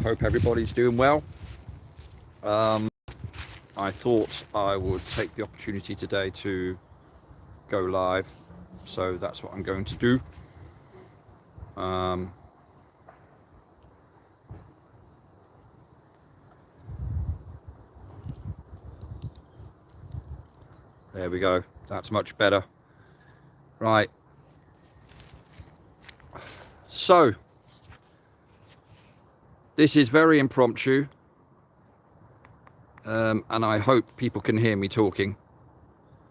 I hope everybody's doing well. I thought I would take the opportunity today to go live, so that's what I'm going to do. There we go. That's much better. Right. So, this is very impromptu, and I hope people can hear me talking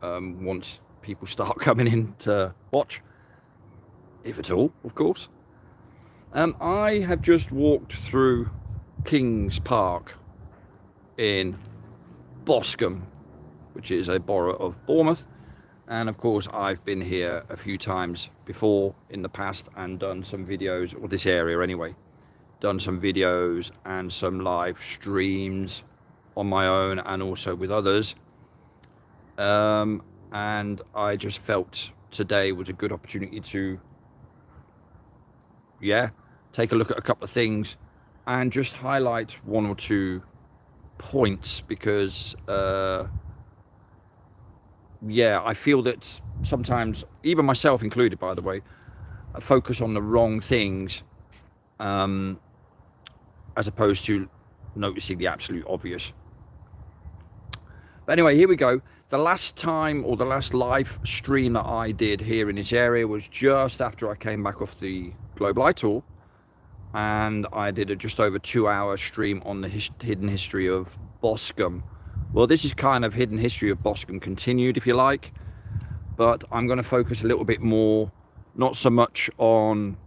once people start coming in to watch, if at all, of course. I have just walked through Kings Park in Boscombe, which is a borough of Bournemouth, and of course I've been here a few times before in the past and done some videos, or this area anyway, done some videos and some live streams on my own and also with others, and I just felt today was a good opportunity to take a look at a couple of things and just highlight one or two points, because I feel that sometimes, even myself included, by the way, I focus on the wrong things as opposed to noticing the absolute obvious. But anyway, here we go. The last time, or the last live stream that I did here in this area, was just after I came back off the Global Eye Tour, and I did a just over 2-hour stream on the hidden history of Boscombe. Well, this is kind of hidden history of Boscombe continued, if you like, but I'm going to focus a little bit more, not so much on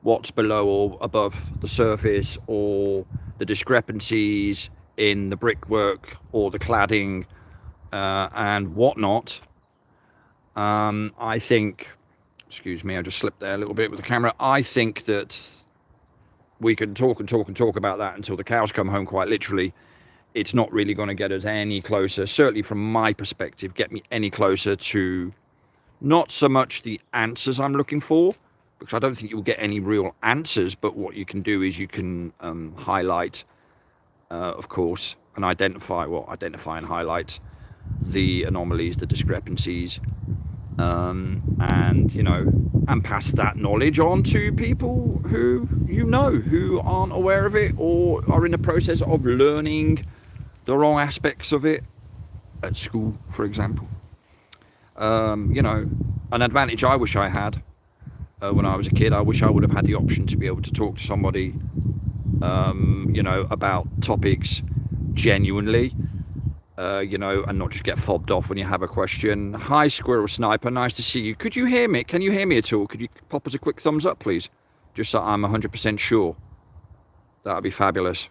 what's below or above the surface, or the discrepancies in the brickwork or the cladding and whatnot. I think, excuse me, I just slipped there a little bit with the camera. I think that we can talk and talk and talk about that until the cows come home, quite literally. It's not really going to get us any closer, certainly from my perspective, get me any closer to not so much the answers I'm looking for, because I don't think you'll get any real answers, but what you can do is you can highlight, of course, and identify and highlight the anomalies, the discrepancies, and pass that knowledge on to people who who aren't aware of it or are in the process of learning the wrong aspects of it at school, for example. An advantage I wish I had when I was a kid. I wish I would have had the option to be able to talk to somebody about topics genuinely, and not just get fobbed off when you have a question. Hi, Squirrel Sniper, nice to see you. Could you hear me? Can you hear me at all? Could you pop us a quick thumbs up, please? Just so I'm 100% sure. That would be fabulous.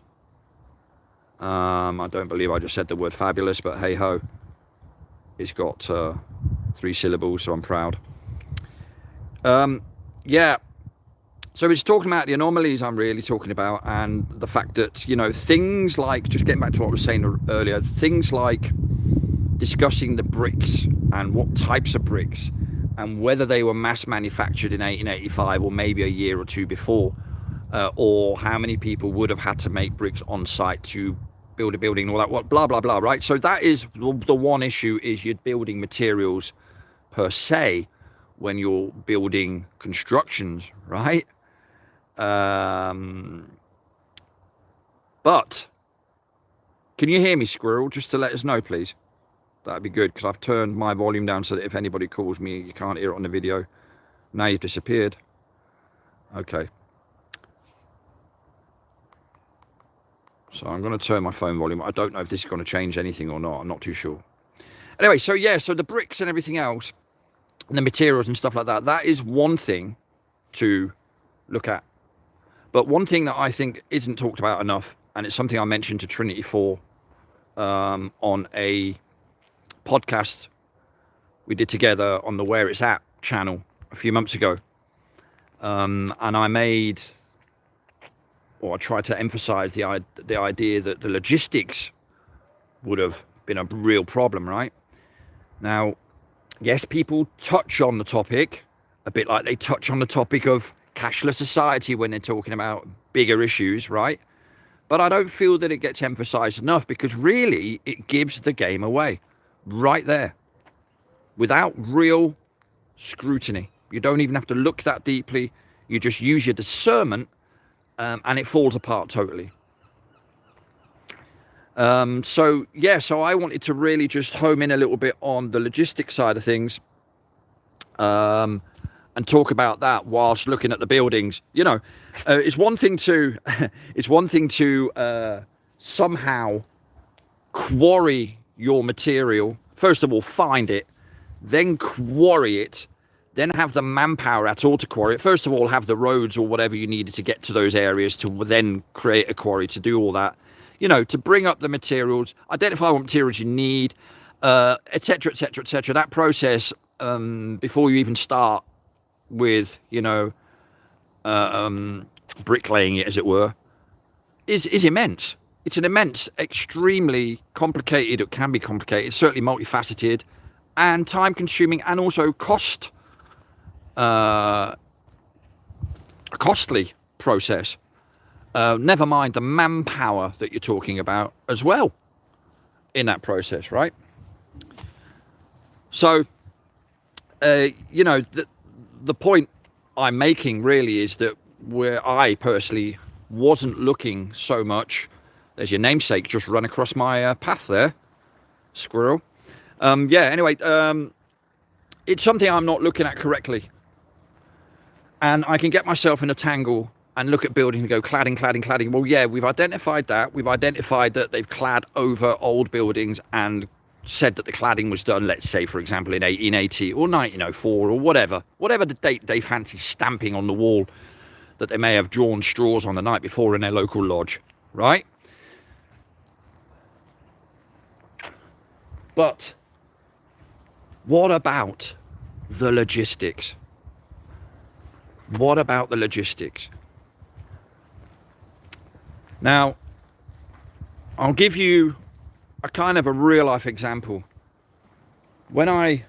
I don't believe I just said the word fabulous, but hey ho. It's got 3 syllables, so I'm proud. So it's talking about the anomalies I'm really talking about, and the fact that, things like, just getting back to what I was saying earlier, things like discussing the bricks and what types of bricks and whether they were mass manufactured in 1885 or maybe a year or two before, or how many people would have had to make bricks on site to build a building and all that, what blah blah blah, right? So that is the one issue, is you're building materials per se when you're building constructions, right? But can you hear me, Squirrel? Just to let us know, please. That'd be good, because I've turned my volume down so that if anybody calls me, you can't hear it on the video. Now you've disappeared. Okay. So I'm going to turn my phone volume. I don't know if this is going to change anything or not. I'm not too sure. Anyway, so the bricks and everything else, and the materials and stuff like that, that is one thing to look at. But one thing that I think isn't talked about enough, and it's something I mentioned to Trinity 4 on a podcast we did together on the Where It's At channel a few months ago. And I tried to emphasize the idea that the logistics would have been a real problem, right? Now, yes, people touch on the topic a bit like they touch on the topic of cashless society when they're talking about bigger issues, right? But I don't feel that it gets emphasized enough, because really it gives the game away right there without real scrutiny. You don't even have to look that deeply. You just use your discernment, and it falls apart totally. So I wanted to really just home in a little bit on the logistics side of things, and talk about that whilst looking at the buildings. It's one thing to somehow quarry your material. First of all, find it, then quarry it, then have the manpower at all to quarry it. First of all, have the roads or whatever you needed to get to those areas to then create a quarry to do all that. To bring up the materials, identify what materials you need, etc., etc., etc. That process, before you even start with, bricklaying it, as it were, is immense. It's an immense, extremely complicated. It can be complicated, certainly multifaceted, and time-consuming, and also a costly process. Never mind the manpower that you're talking about as well in that process, right? So, the point I'm making really is that where I personally wasn't looking so much, there's your namesake just run across my path there, squirrel. It's something I'm not looking at correctly. And I can get myself in a tangle and look at buildings and go cladding, cladding, cladding. Well, yeah, we've identified that. We've identified that they've clad over old buildings and said that the cladding was done, let's say, for example, in 1880 or 1904 or whatever the date they fancy stamping on the wall that they may have drawn straws on the night before in their local lodge, right? But what about the logistics? What about the logistics? Now, I'll give you a kind of a real life example. When I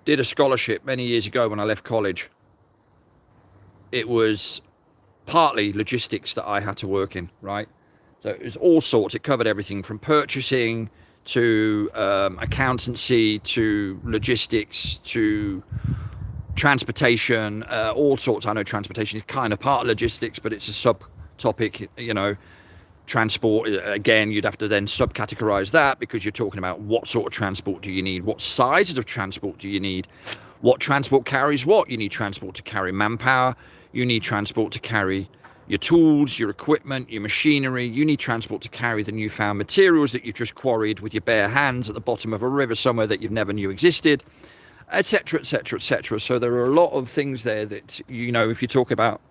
did a scholarship many years ago when I left college, it was partly logistics that I had to work in, right? So it was all sorts. It covered everything from purchasing to accountancy to logistics to transportation, all sorts. I know transportation is kind of part of logistics, but it's a subtopic, transport. Again, you'd have to then subcategorize that, because you're talking about what sort of transport do you need? What sizes of transport do you need? What transport carries what? You need transport to carry manpower. You need transport to carry your tools, your equipment, your machinery. You need transport to carry the newfound materials that you've just quarried with your bare hands at the bottom of a river somewhere that you've never knew existed, etc., etc., etc. So there are a lot of things there that, if you talk about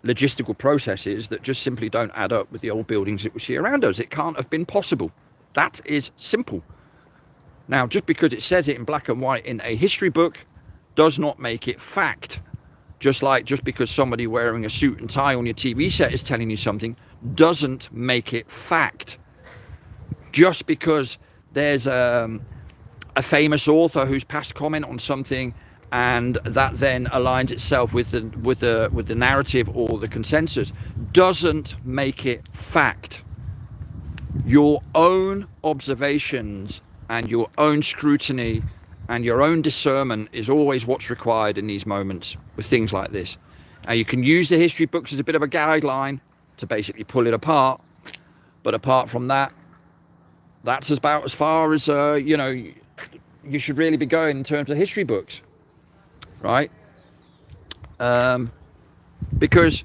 logistical processes, that just simply don't add up with the old buildings that we see around us. It can't have been possible. That is simple. Now, just because it says it in black and white in a history book does not make it fact. Just because somebody wearing a suit and tie on your TV set is telling you something doesn't make it fact. Just because there's a famous author who's passed comment on something and that then aligns itself with the narrative or the consensus doesn't make it fact. Your own observations and your own scrutiny and your own discernment is always what's required in these moments with things like this. Now, you can use the history books as a bit of a guideline to basically pull it apart, but apart from that, that's about as far as you should really be going in terms of history books, right? Because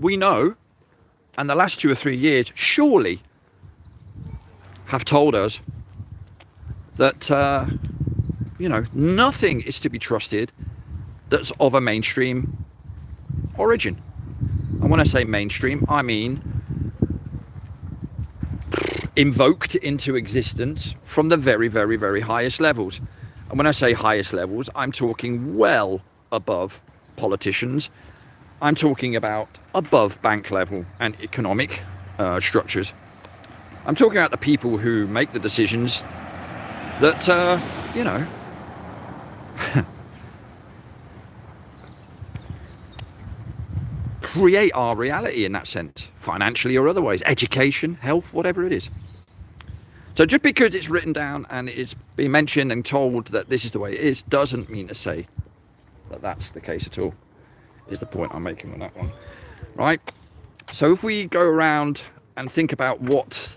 we know, and the last 2 or 3 years surely have told us that nothing is to be trusted that's of a mainstream origin. And when I say mainstream, I mean invoked into existence from the very, very, very highest levels. And when I say highest levels, I'm talking well above politicians. I'm talking about above bank level and economic structures. I'm talking about the people who make the decisions that, create our reality in that sense, financially or otherwise, education, health, whatever it is. So just because it's written down and it's been mentioned and told that this is the way it is, doesn't mean to say that that's the case at all, is the point I'm making on that one, right? So if we go around and think about what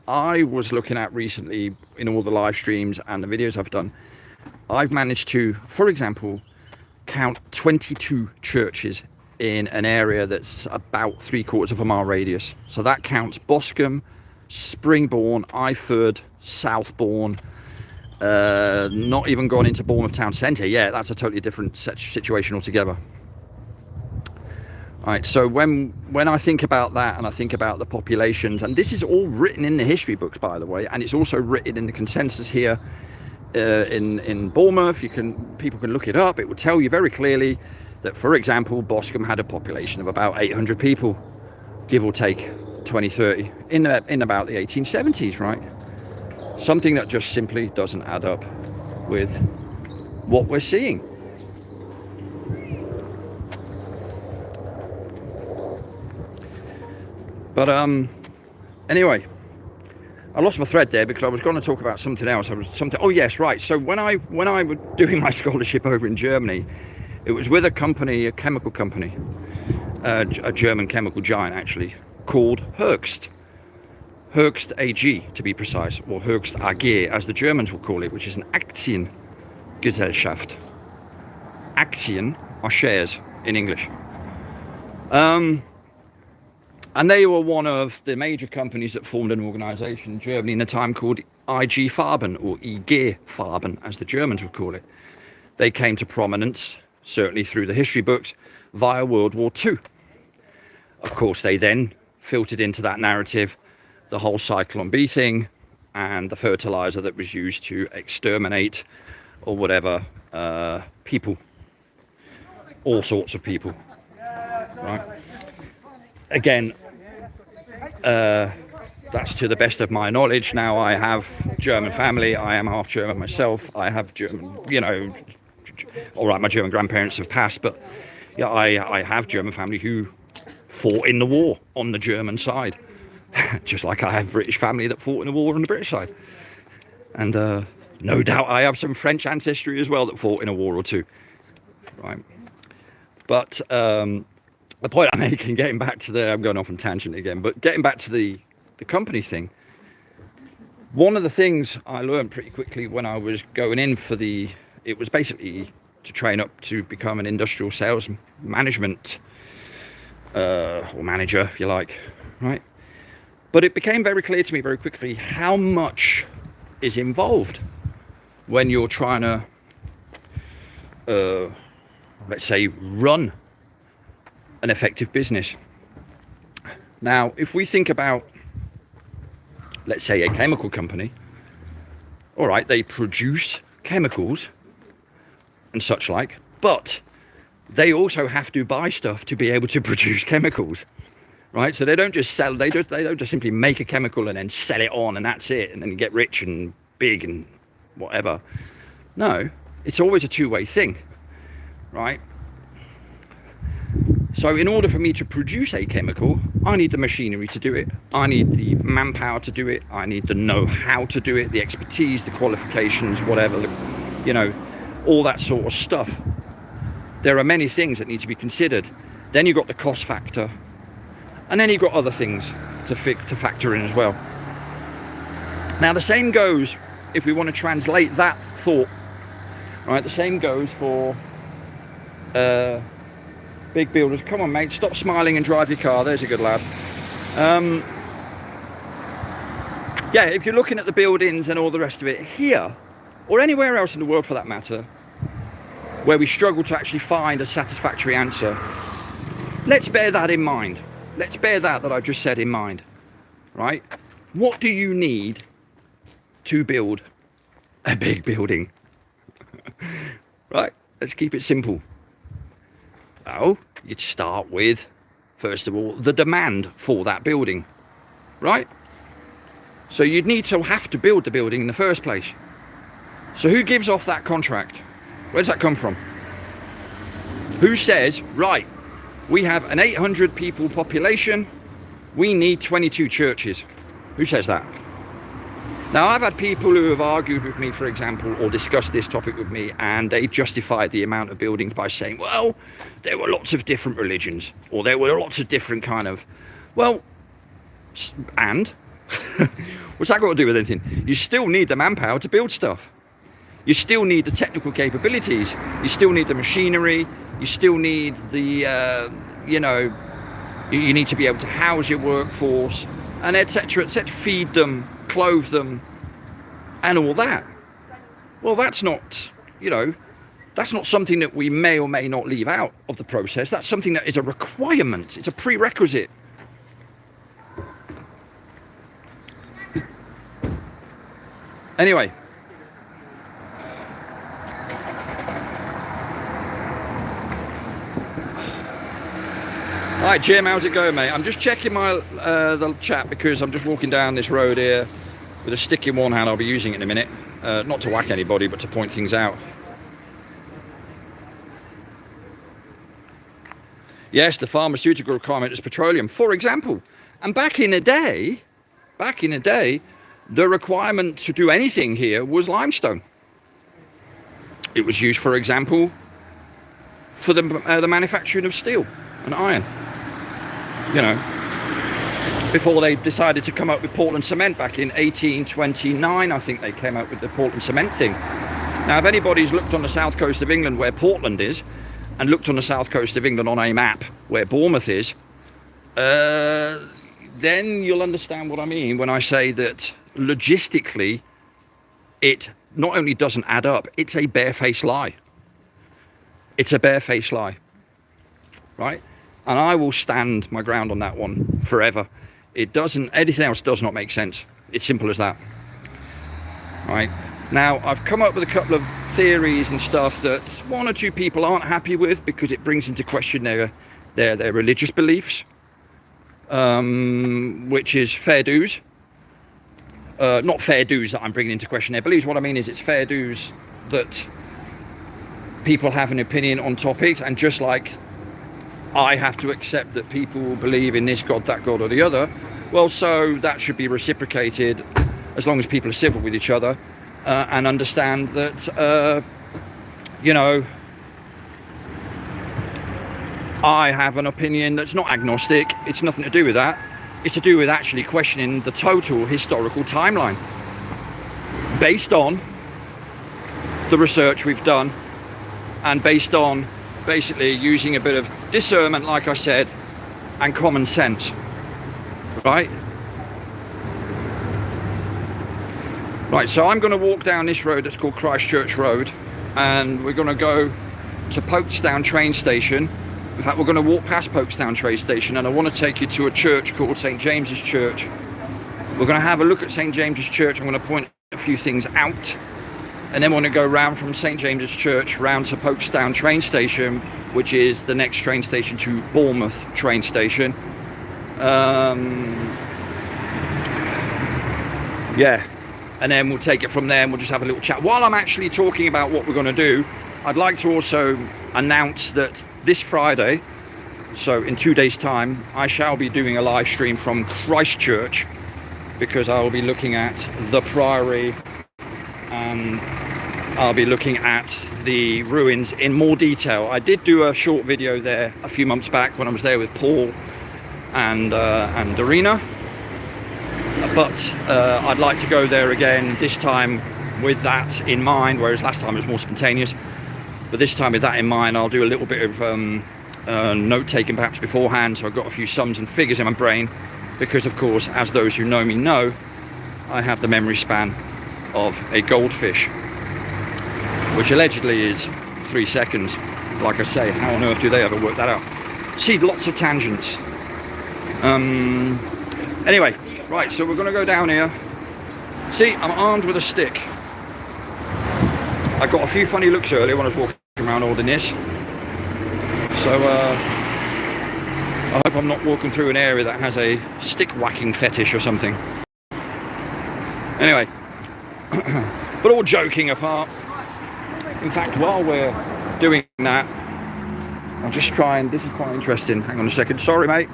I was looking at recently in all the live streams and the videos I've done, I've managed to, for example, count 22 churches in an area that's about 3/4 of a mile radius. So that counts Boscombe, Springbourne, Iford, Southbourne, not even gone into Bournemouth town centre. Yeah, that's a totally different situation altogether. Right, so when I think about that and I think about the populations, and this is all written in the history books, by the way, and it's also written in the consensus here in Bournemouth. People can look it up. It will tell you very clearly that, for example, Boscombe had a population of about 800 people, give or take 2030, in about the 1870s, right? Something that just simply doesn't add up with what we're seeing. But anyway, I lost my thread there because I was going to talk about something else. Oh yes, right. So when I was doing my scholarship over in Germany, it was with a chemical company, a German chemical giant actually, called Hoechst AG to be precise, or Hoechst AG as the Germans will call it, which is an Aktiengesellschaft. Aktien are shares in English. And they were one of the major companies that formed an organisation in Germany in a time called IG Farben, or IG Farben, as the Germans would call it. They came to prominence, certainly through the history books, via World War II. Of course, they then filtered into that narrative the whole Cyclone B thing and the fertiliser that was used to exterminate, or whatever, people. All sorts of people. Right? Again, that's to the best of my knowledge. Now, I have German family. I am half German myself. I have German, all right, my German grandparents have passed, but yeah, I have German family who fought in the war on the German side, just like I have British family that fought in the war on the British side. And no doubt I have some French ancestry as well that fought in a war or two, right? But the point I'm making, getting back to I'm going off on tangent again, but getting back to the company thing, one of the things I learned pretty quickly when I was going in for it was basically to train up to become an industrial sales management or manager, if you like, right? But it became very clear to me very quickly how much is involved when you're trying to, let's say, run an effective business. Now, if we think about, let's say, a chemical company, all right, they produce chemicals and such like, but they also have to buy stuff to be able to produce chemicals, right? So they don't just sell, they don't just simply make a chemical and then sell it on and that's it, and then you get rich and big and whatever. No, it's always a two-way thing, right? So in order for me to produce a chemical, I need the machinery to do it. I need the manpower to do it. I need the know-how to do it, the expertise, the qualifications, whatever, all that sort of stuff. There are many things that need to be considered. Then you've got the cost factor, and then you've got other things to factor in as well. Now the same goes, if we want to translate that thought, right, the same goes for big builders. Come on, mate, stop smiling and drive your car. There's a good lad. Yeah, if you're looking at the buildings and all the rest of it here, or anywhere else in the world for that matter, where we struggle to actually find a satisfactory answer, let's bear that in mind. Let's bear that I've just said in mind, right? What do you need to build a big building? Right, let's keep it simple. Well, you'd start with, first of all, the demand for that building, right? So you'd need to have to build the building in the first place. So who gives off that contract? Where does that come from? Who says, right, We have an 800 people population. We need 22 churches. Who says that? Now, I've had people who have argued with me, for example, or discussed this topic with me, and they justified the amount of buildings by saying, well, there were lots of different religions, or there were lots of different kind of, well, and? What's that got to do with anything? You still need the manpower to build stuff. You still need the technical capabilities. You still need the machinery. You still need the, you know, you need to be able to house your workforce, and etc., etc., feed them, clothe them, and all that. Well, that's not, you know, that's not something that we may or may not leave out of the process. That's something that is a requirement. It's a prerequisite. Anyway. Hi Jim, how's it going, mate? I'm just checking my the chat because I'm just walking down this road here with a stick in one hand. I'll be using it in a minute, not to whack anybody, but to point things out. Yes, the pharmaceutical requirement is petroleum, for example. And back in the day, the requirement to do anything here was limestone. It was used, for example, for the manufacturing of steel and iron. You know, before they decided to come up with Portland cement back in 1829, I think they came up with the Portland cement thing. Now, if anybody's looked on the south coast of England where Portland is, and looked on the south coast of England on a map where Bournemouth is, then you'll understand what I mean when I say that logistically, it not only doesn't add up, it's a barefaced lie. It's a barefaced lie, right? And I will stand my ground on that one forever. It doesn't, anything else does not make sense. It's simple as that. Right? Now, I've come up with a couple of theories and stuff that one or two people aren't happy with because it brings into question their religious beliefs, which is fair dues. Not fair dues that I'm bringing into question their beliefs. What I mean is it's fair dues that people have an opinion on topics, and just like I have to accept that people believe in this God, that God, or the other, well, so that should be reciprocated as long as people are civil with each other and understand that, you know, I have an opinion that's not agnostic. It's nothing to do with that. It's to do with actually questioning the total historical timeline based on the research we've done and based on basically using a bit of discernment, like I said, and common sense, right? Right, so I'm going to walk down this road that's called Christchurch Road, and we're going to go to Folkestone train station. In fact, we're going to walk past Folkestone train station, and I want to take you to a church called St. James's Church. We're going to have a look at St. James's Church. I'm going to point a few things out, and then we're going to go round from St. James's Church round to Folkestone train station, which is the next train station to Bournemouth train station. Yeah, and then we'll take it from there and we'll just have a little chat. While I'm actually talking about what we're going to do, I'd like to also announce that this Friday, so in 2 days' time, I shall be doing a live stream from Christchurch, because I will be looking at the Priory and I'll be looking at the ruins in more detail. I did do a short video there a few months back when I was there with Paul and Darina, but I'd like to go there again, this time with that in mind, whereas last time it was more spontaneous. But this time with that in mind, I'll do a little bit of note taking perhaps beforehand, so I've got a few sums and figures in my brain, because of course, as those who know me know, I have the memory span of a goldfish, which allegedly is 3 seconds. Like I say, how on earth do they ever work that out? See, lots of tangents. Anyway, right, so we're going to go down here. See, I'm armed with a stick. I got a few funny looks earlier when I was walking around holding this. So, I hope I'm not walking through an area that has a stick whacking fetish or something. Anyway, but all joking apart, in fact, while we're doing that, I'll just try and, this is quite interesting. Hang on a second. Sorry, mate.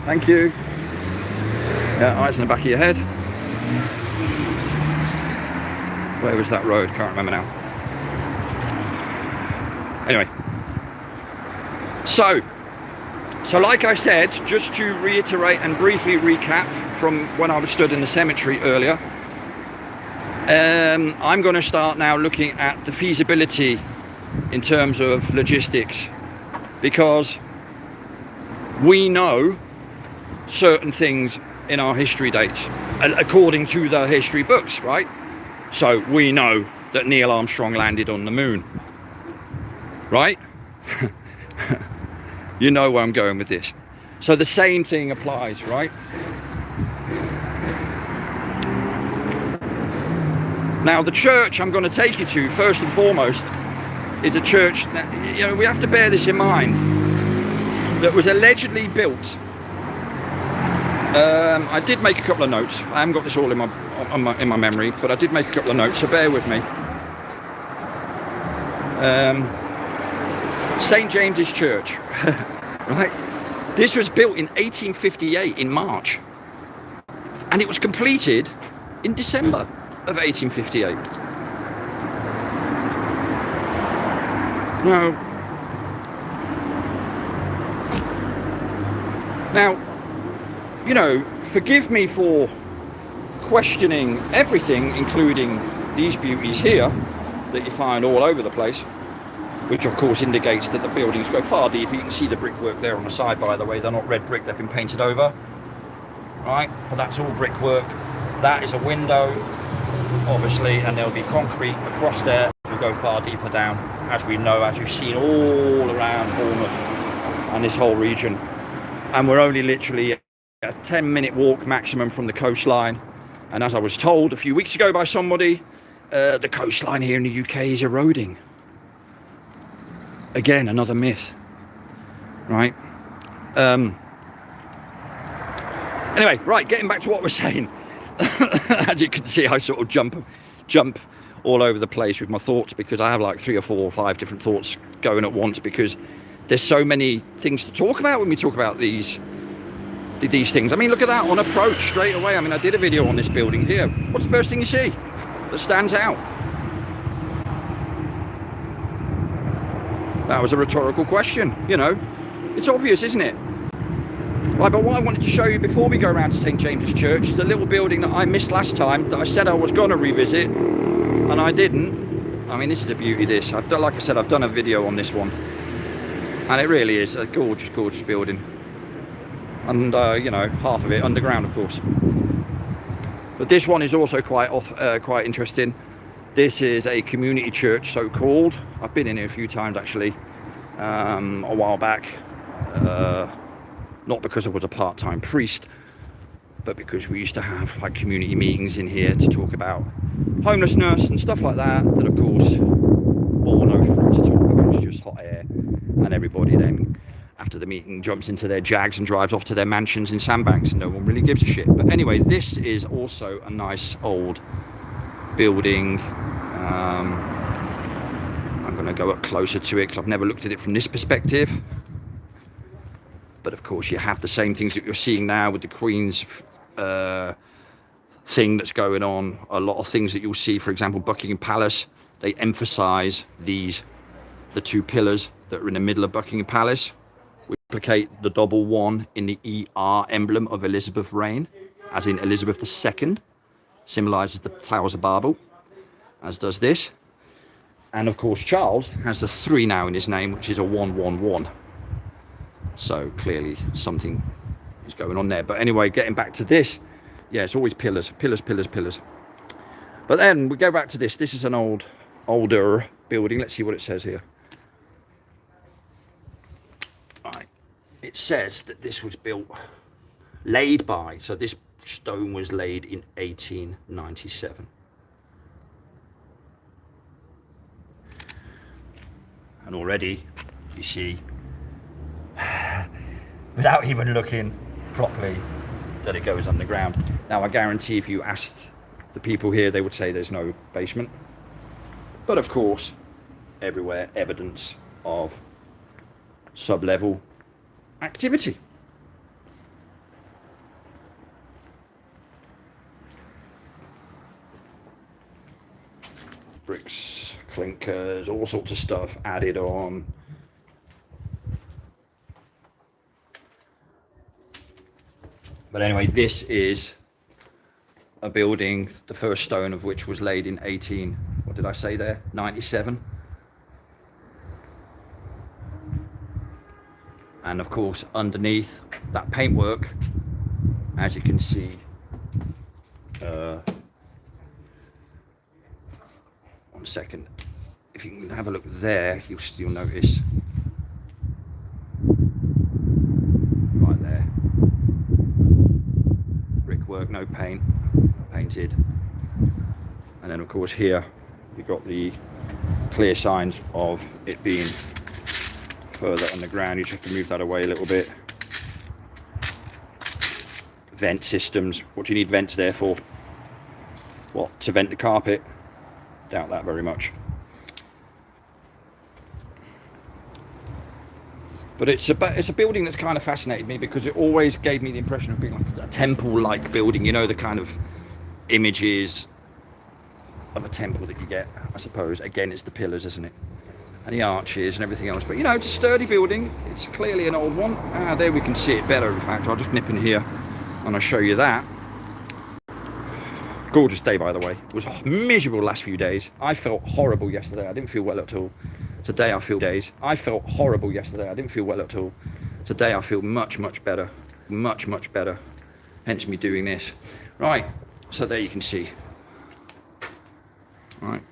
Thank you. Yeah, eyes in the back of your head. Where was that road? Can't remember now. Anyway. So like I said, just to reiterate and briefly recap from when I was stood in the cemetery earlier, I'm going to start now looking at the feasibility in terms of logistics, because we know certain things in our history dates according to the history books, right? So we know that Neil Armstrong landed on the moon, right? You know where I'm going with this. So the same thing applies, right? Now the church I'm going to take you to, first and foremost, is a church that, you know, we have to bear this in mind, that was allegedly built. I did make a couple of notes. I haven't got this all in my memory, but I did make a couple of notes, so bear with me. St. James's Church, right? This was built in 1858 in March, and it was completed in December of 1858. Now, you know, forgive me for questioning everything, including these beauties here that you find all over the place, which of course indicates that the buildings go far deeper. You can see the brickwork there on the side, by the way. They're not red brick, they've been painted over, right? But that's all brickwork. That is a window, obviously, and there'll be concrete across there. We'll go far deeper down, as we know, as we've seen all around Bournemouth and this whole region. And we're only literally a 10-minute walk maximum from the coastline. And as I was told a few weeks ago by somebody, the coastline here in the UK is eroding. Again, another myth, right? Anyway, right, getting back to what we're saying. As you can see, I sort of jump all over the place with my thoughts, because I have like 3 or 4 or 5 different thoughts going at once, because there's so many things to talk about when we talk about these things. I mean, look at that on approach straight away. I mean, I did a video on this building here. What's the first thing you see that stands out? That was a rhetorical question, you know. It's obvious, isn't it? Right, but what I wanted to show you before we go around to St. James's Church is a little building that I missed last time, that I said I was going to revisit, and I didn't. I mean, this is the beauty of this. Like I said, I've done a video on this one, and it really is a gorgeous, gorgeous building. And, you know, half of it underground, of course. But this one is also quite interesting. This is a community church, so-called. I've been in here a few times, actually, a while back. Not because I was a part-time priest, but because we used to have like community meetings in here to talk about homelessness and stuff like that, that of course bore no fruit at all, because it's just hot air, and everybody then after the meeting jumps into their Jags and drives off to their mansions in Sandbanks, and no one really gives a shit. But anyway, this is also a nice old building. I'm going to go up closer to it because I've never looked at it from this perspective. But of course, you have the same things that you're seeing now with the Queen's thing that's going on. A lot of things that you'll see, for example, Buckingham Palace, they emphasize the 2 pillars that are in the middle of Buckingham Palace, which replicate the double 1 in the ER emblem of Elizabeth's reign, as in Elizabeth II, symbolizes the Towers of Babel, as does this. And of course, Charles has the 3 now in his name, which is a 111. So clearly something is going on there. But anyway, getting back to this, yeah, it's always pillars. But then we go back to this. This is an older building. Let's see what it says here. Right. It says that this was laid by, so this stone was laid in 1897. And already, you see, without even looking properly, that it goes underground. Now, I guarantee if you asked the people here, they would say there's no basement. But of course, everywhere evidence of sub-level activity. Bricks, clinkers, all sorts of stuff added on. But anyway, this is a building, the first stone of which was laid in 97. And of course, underneath that paintwork, as you can see, one second, if you can have a look there, you'll still notice right there, brickwork, no paint, painted. And then of course here you've got the clear signs of it being further underground. You just have to move that away a little bit. Vent systems. What do you need vents there for? What, to vent the carpet? Doubt that very much. But it's a building that's kind of fascinated me, because it always gave me the impression of being like a temple-like building. You know, the kind of images of a temple that you get, I suppose. Again, it's the pillars, isn't it? And the arches and everything else. But, you know, it's a sturdy building. It's clearly an old one. There we can see it better, in fact. I'll just nip in here and I'll show you that. Gorgeous day, by the way. It was miserable the last few days. I felt horrible yesterday. I didn't feel well at all. Today I feel I felt horrible yesterday. I didn't feel well at all. Today I feel much, much better. Much, much better. Hence me doing this. Right, so there you can see. Right,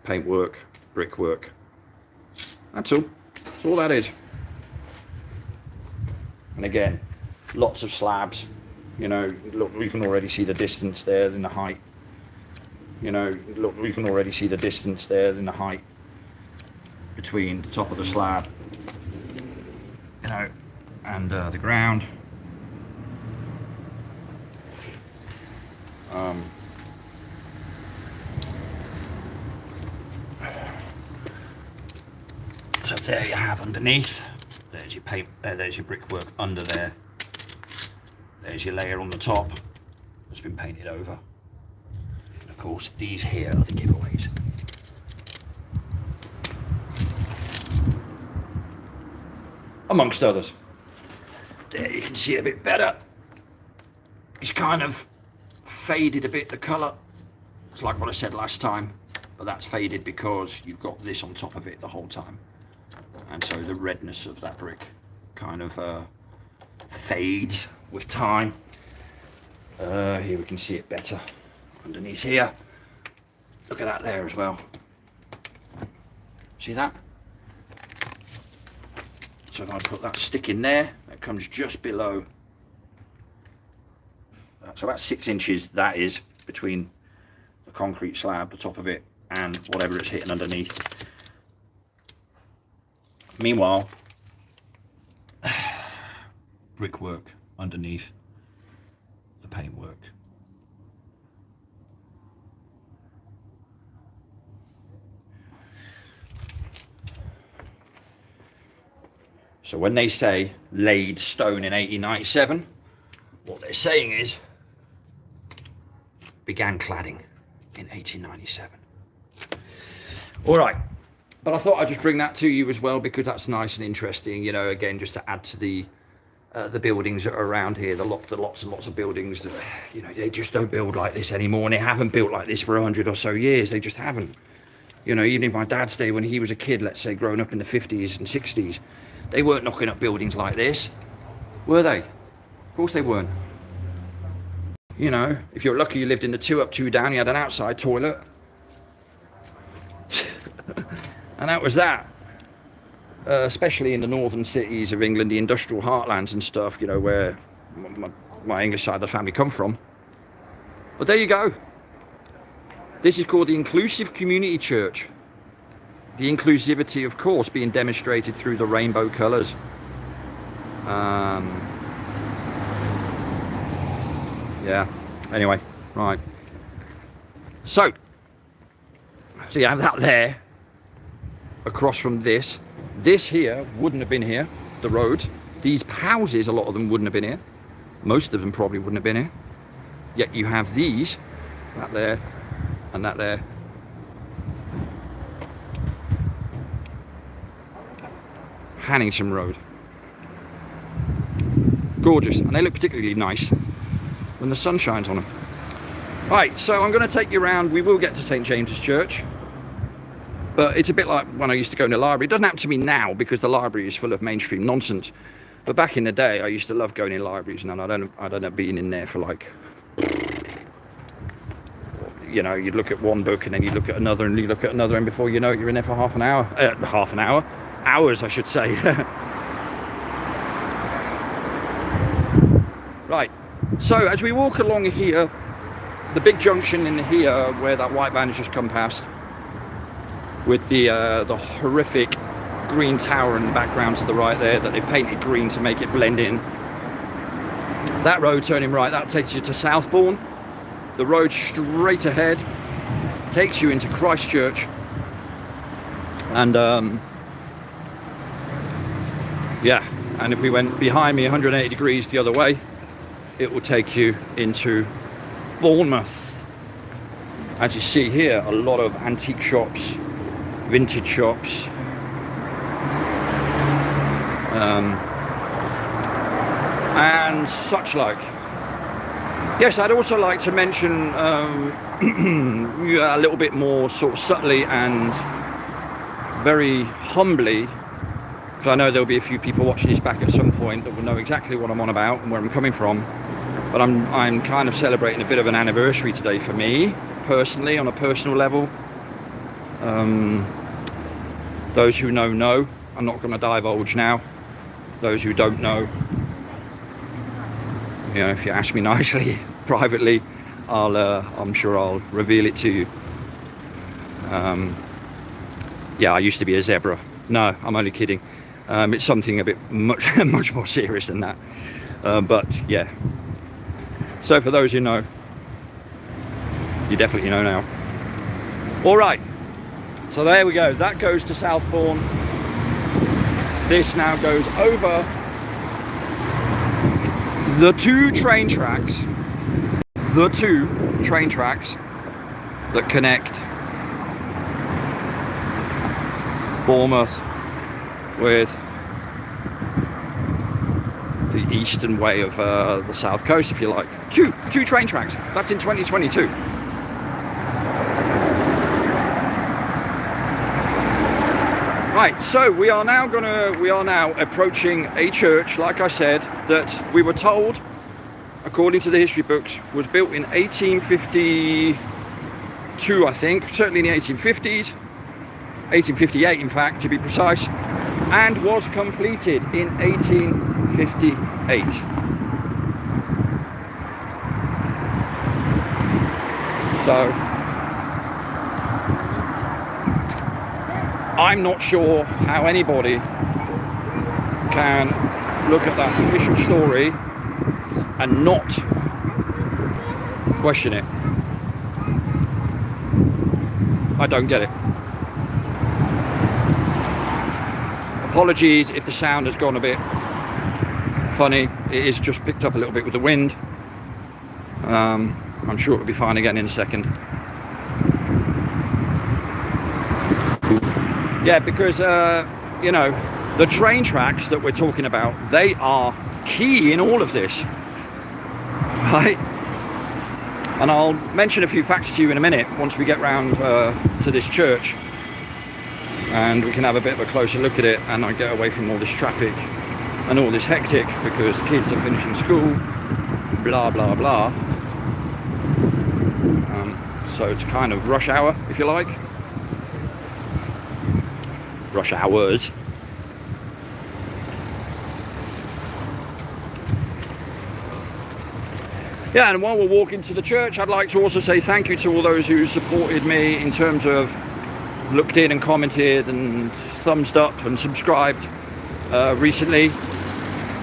paintwork, brickwork. That's all. That's all that is. And again, lots of slabs. You know, look, we can already see the distance there in the height. You know, look, we can already see the distance there in the height between the top of the slab, you know, and the ground. So there you have underneath. There's your paint. There's your brickwork under there. There's your layer on the top that's been painted over. And of course, these here are the giveaways. Amongst others. There you can see it a bit better. It's kind of faded a bit, the colour. It's like what I said last time, but that's faded because you've got this on top of it the whole time. And so the redness of that brick kind of fades with time. Here we can see it better underneath here. Look at that there as well. See that? So if I put that stick in there, that comes just below. So about 6 inches, that is, between the concrete slab, the top of it, and whatever it's hitting underneath. Meanwhile, brickwork underneath the paintwork. So when they say laid stone in 1897, what they're saying is began cladding in 1897. All right, but I thought I'd just bring that to you as well, because that's nice and interesting, you know, again, just to add to the buildings that are around here, the lots and lots of buildings that, you know, they just don't build like this anymore, and they haven't built like this for 100 or so years. They just haven't. You know, even in my dad's day, when he was a kid, let's say growing up in the 50s and 60s, they weren't knocking up buildings like this, were they? Of course they weren't. You know, if you're lucky you lived in the 2 up, 2 down, you had an outside toilet. And that was that. Especially in the northern cities of England, the industrial heartlands and stuff, you know, where my English side of the family come from. But there you go. This is called the Inclusive Community Church. The inclusivity, of course, being demonstrated through the rainbow colours. Yeah, anyway, right. So you have that there, across from this. This here wouldn't have been here. the road. These houses, a lot of them wouldn't have been here. Most of them probably wouldn't have been here. Yet you have these, that there, and that there. Hannington Road. Gorgeous, and they look particularly nice when the sun shines on them. Right, so I'm going to take you around. We will get to St James's Church, but it's a bit like when I used to go in the library. It doesn't happen to me now because the library is full of mainstream nonsense. But back in the day, I used to love going in libraries, and I'd end up being in there for like, you know, you'd look at one book and then you'd look at another and you'd look at another, and before you know it, you're in there for half an hour. Hours, I should say. Right, so as we walk along here, the big junction in here where that white van has just come past, with the horrific green tower in the background to the right there that they painted green to make it blend in. That road turning right, that takes you to Southbourne. The road straight ahead takes you into Christchurch, and yeah, and if we went behind me 180 degrees the other way, it will take you into Bournemouth. As you see here, a lot of antique shops, vintage shops, and such like. Yes, I'd also like to mention a little bit more sort of subtly and very humbly, because I know there'll be a few people watching this back at some point that will know exactly what I'm on about and where I'm coming from. But I'm kind of celebrating a bit of an anniversary today for me, personally, on a personal level. Those who know. I'm not going to divulge now. Those who don't know, you know, if you ask me nicely, privately, I'm sure I'll reveal it to you. Yeah, I used to be a zebra. No, I'm only kidding. It's something a bit much more serious than that. But yeah. So for those who know, you definitely know now. All right. So there we go. That goes to Southbourne. This now goes over the two train tracks that connect Bournemouth with the eastern way of the south coast, if you like. Two train tracks. That's in 2022. Right, so we are now approaching a church, like I said, that we were told, according to the history books, was built in 1852, I think, certainly in the 1850s, 1858 in fact, to be precise, and was completed in 1858. So I'm not sure how anybody can look at that official story and not question it. I don't get it. Apologies if the sound has gone a bit funny. It is just picked up a little bit with the wind. I'm sure it'll be fine again in a second. Yeah, because you know, the train tracks that we're talking about, they are key in all of this, right? And I'll mention a few facts to you in a minute once we get round to this church, and we can have a bit of a closer look at it, and I get away from all this traffic and all this hectic, because kids are finishing school, blah blah blah. So it's kind of rush hour, if you like. Rush hours. Yeah, and while we're walking to the church, I'd like to also say thank you to all those who supported me in terms of looked in and commented and thumbs up and subscribed. Recently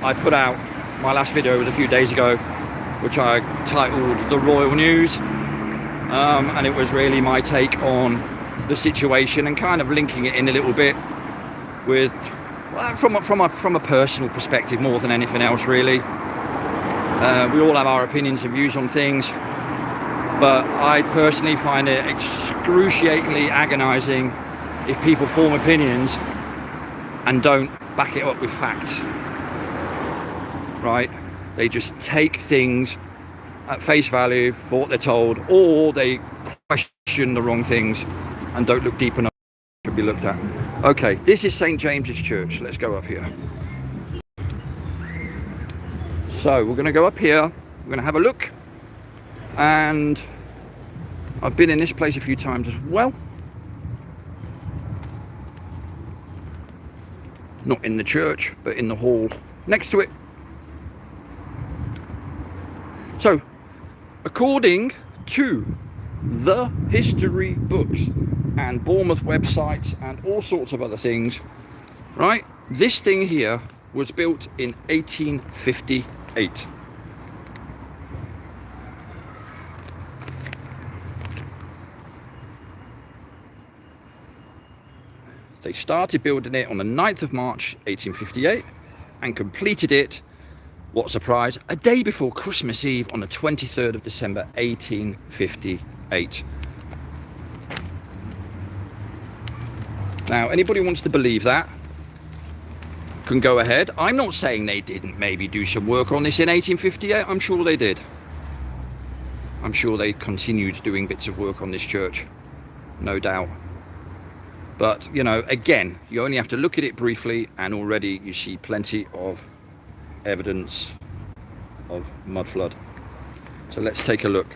I put out my last video was a few days ago, which I titled The Royal News, and it was really my take on the situation and kind of linking it in a little bit with Well, from a personal perspective, more than anything else, really. We all have our opinions and views on things, but I personally find it excruciatingly agonising if people form opinions and don't back it up with facts. Right? They just take things at face value for what they're told, or they question the wrong things and don't look deep enough to be looked at. Okay, this is St. James's Church. Let's go up here. So we're going to go up here, we're going to have a look, and I've been in this place a few times as well. Not in the church, but in the hall next to it. So, according to the history books and Bournemouth websites and all sorts of other things, right, this thing here was built in 1858. They started building it on the 9th of March 1858 and completed it, what surprise, a day before Christmas Eve on the 23rd of December 1858. Now, anybody who wants to believe that can go ahead. I'm not saying they didn't maybe do some work on this in 1858. I'm sure they did. I'm sure they continued doing bits of work on this church, no doubt. But, you know, again, you only have to look at it briefly and already you see plenty of evidence of mud flood. So let's take a look.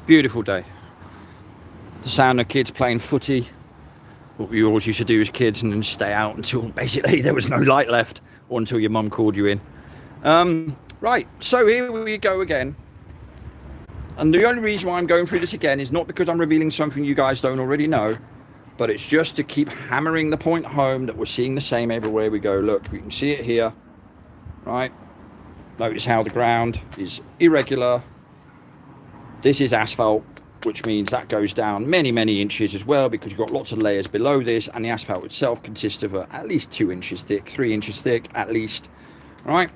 Beautiful day. The sound of kids playing footy. What we always used to do as kids, and then stay out until basically there was no light left, or until your mum called you in. Right, so here we go again. And the only reason why I'm going through this again is not because I'm revealing something you guys don't already know, but it's just to keep hammering the point home that we're seeing the same everywhere we go. Look, we can see it here, right? Notice how the ground is irregular. This is asphalt, which means that goes down many, many inches as well, because you've got lots of layers below this, and the asphalt itself consists of at least 2 inches thick, 3 inches thick at least, right?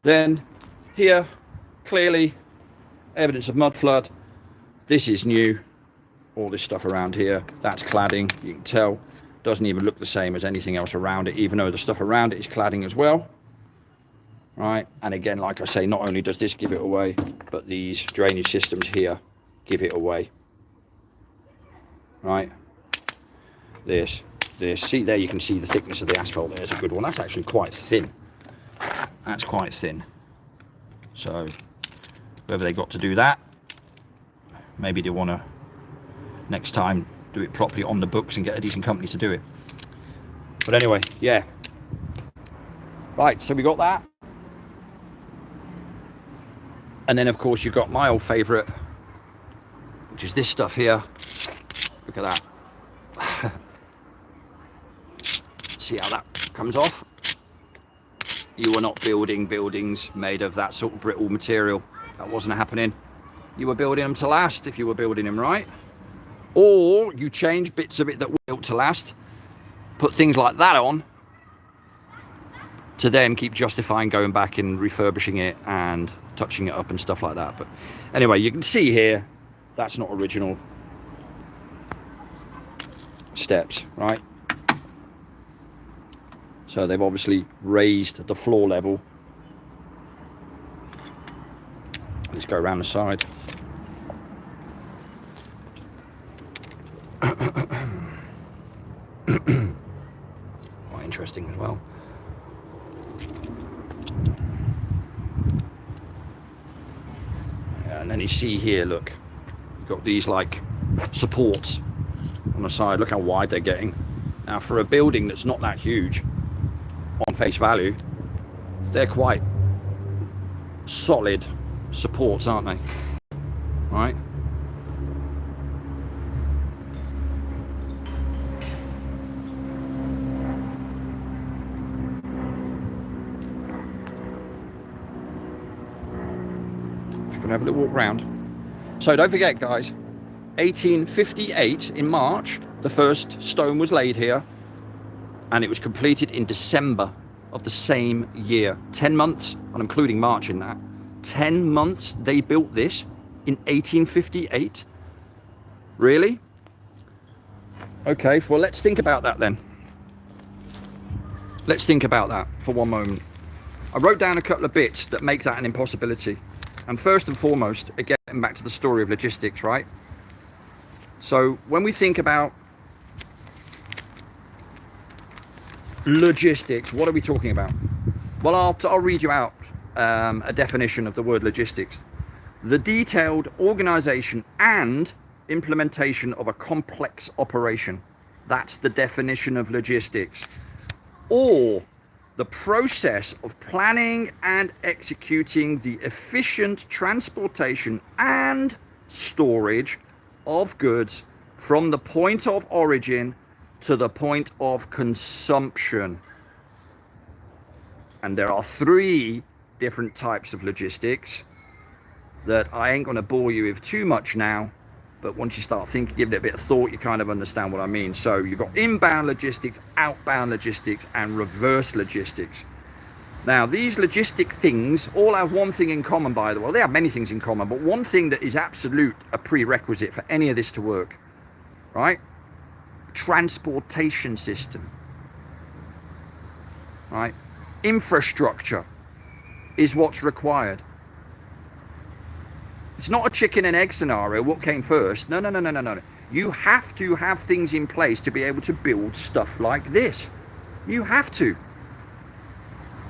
Then here, clearly evidence of mud flood. This is new. All this stuff around here, that's cladding. You can tell doesn't even look the same as anything else around it, even though the stuff around it is cladding as well, right? And again, like I say, not only does this give it away, but these drainage systems here give it away, right? This, see there, you can see the thickness of the asphalt. There's a good one. That's actually quite thin. That's quite thin. So whether they got to do that, maybe they want to next time do it properly on the books and get a decent company to do it. But anyway, yeah, right, so we got that, and then of course you've got my old favorite, which is this stuff here. Look at that. See how that comes off? You were not building buildings made of that sort of brittle material. That wasn't happening. You were building them to last if you were building them right. Or you change bits of it that were built to last, put things like that on, to then keep justifying going back and refurbishing it and touching it up and stuff like that. But anyway, you can see here, that's not original steps, right? So they've obviously raised the floor level. Let's go around the side. Quite interesting as well. And then you see here, look, you've got these like supports on the side. Look how wide they're getting. Now for a building that's not that huge on face value, they're quite solid supports, aren't they? Right? Gonna have a little walk round. So don't forget, guys, 1858 in March, the first stone was laid here, and it was completed in December of the same year. 10 months, and including March in that. 10 months they built this in 1858. Really? Okay, well, let's think about that then. Let's think about that for one moment. I wrote down a couple of bits that make that an impossibility. And first and foremost, again, back to the story of logistics, right? So when we think about logistics, what are we talking about? Well, I'll read you out a definition of the word logistics. The detailed organization and implementation of a complex operation. That's the definition of logistics. Or the process of planning and executing the efficient transportation and storage of goods from the point of origin to the point of consumption. And there are 3 different types of logistics that I ain't going to bore you with too much now, but once you start thinking, give it a bit of thought, you kind of understand what I mean. So you've got inbound logistics, outbound logistics, and reverse logistics. Now, these logistic things all have one thing in common, by the way. Well, they have many things in common, but one thing that is absolute a prerequisite for any of this to work, right? Transportation system, right? Infrastructure is what's required. It's not a chicken and egg scenario. What came first? No. You have to have things in place to be able to build stuff like this. You have to.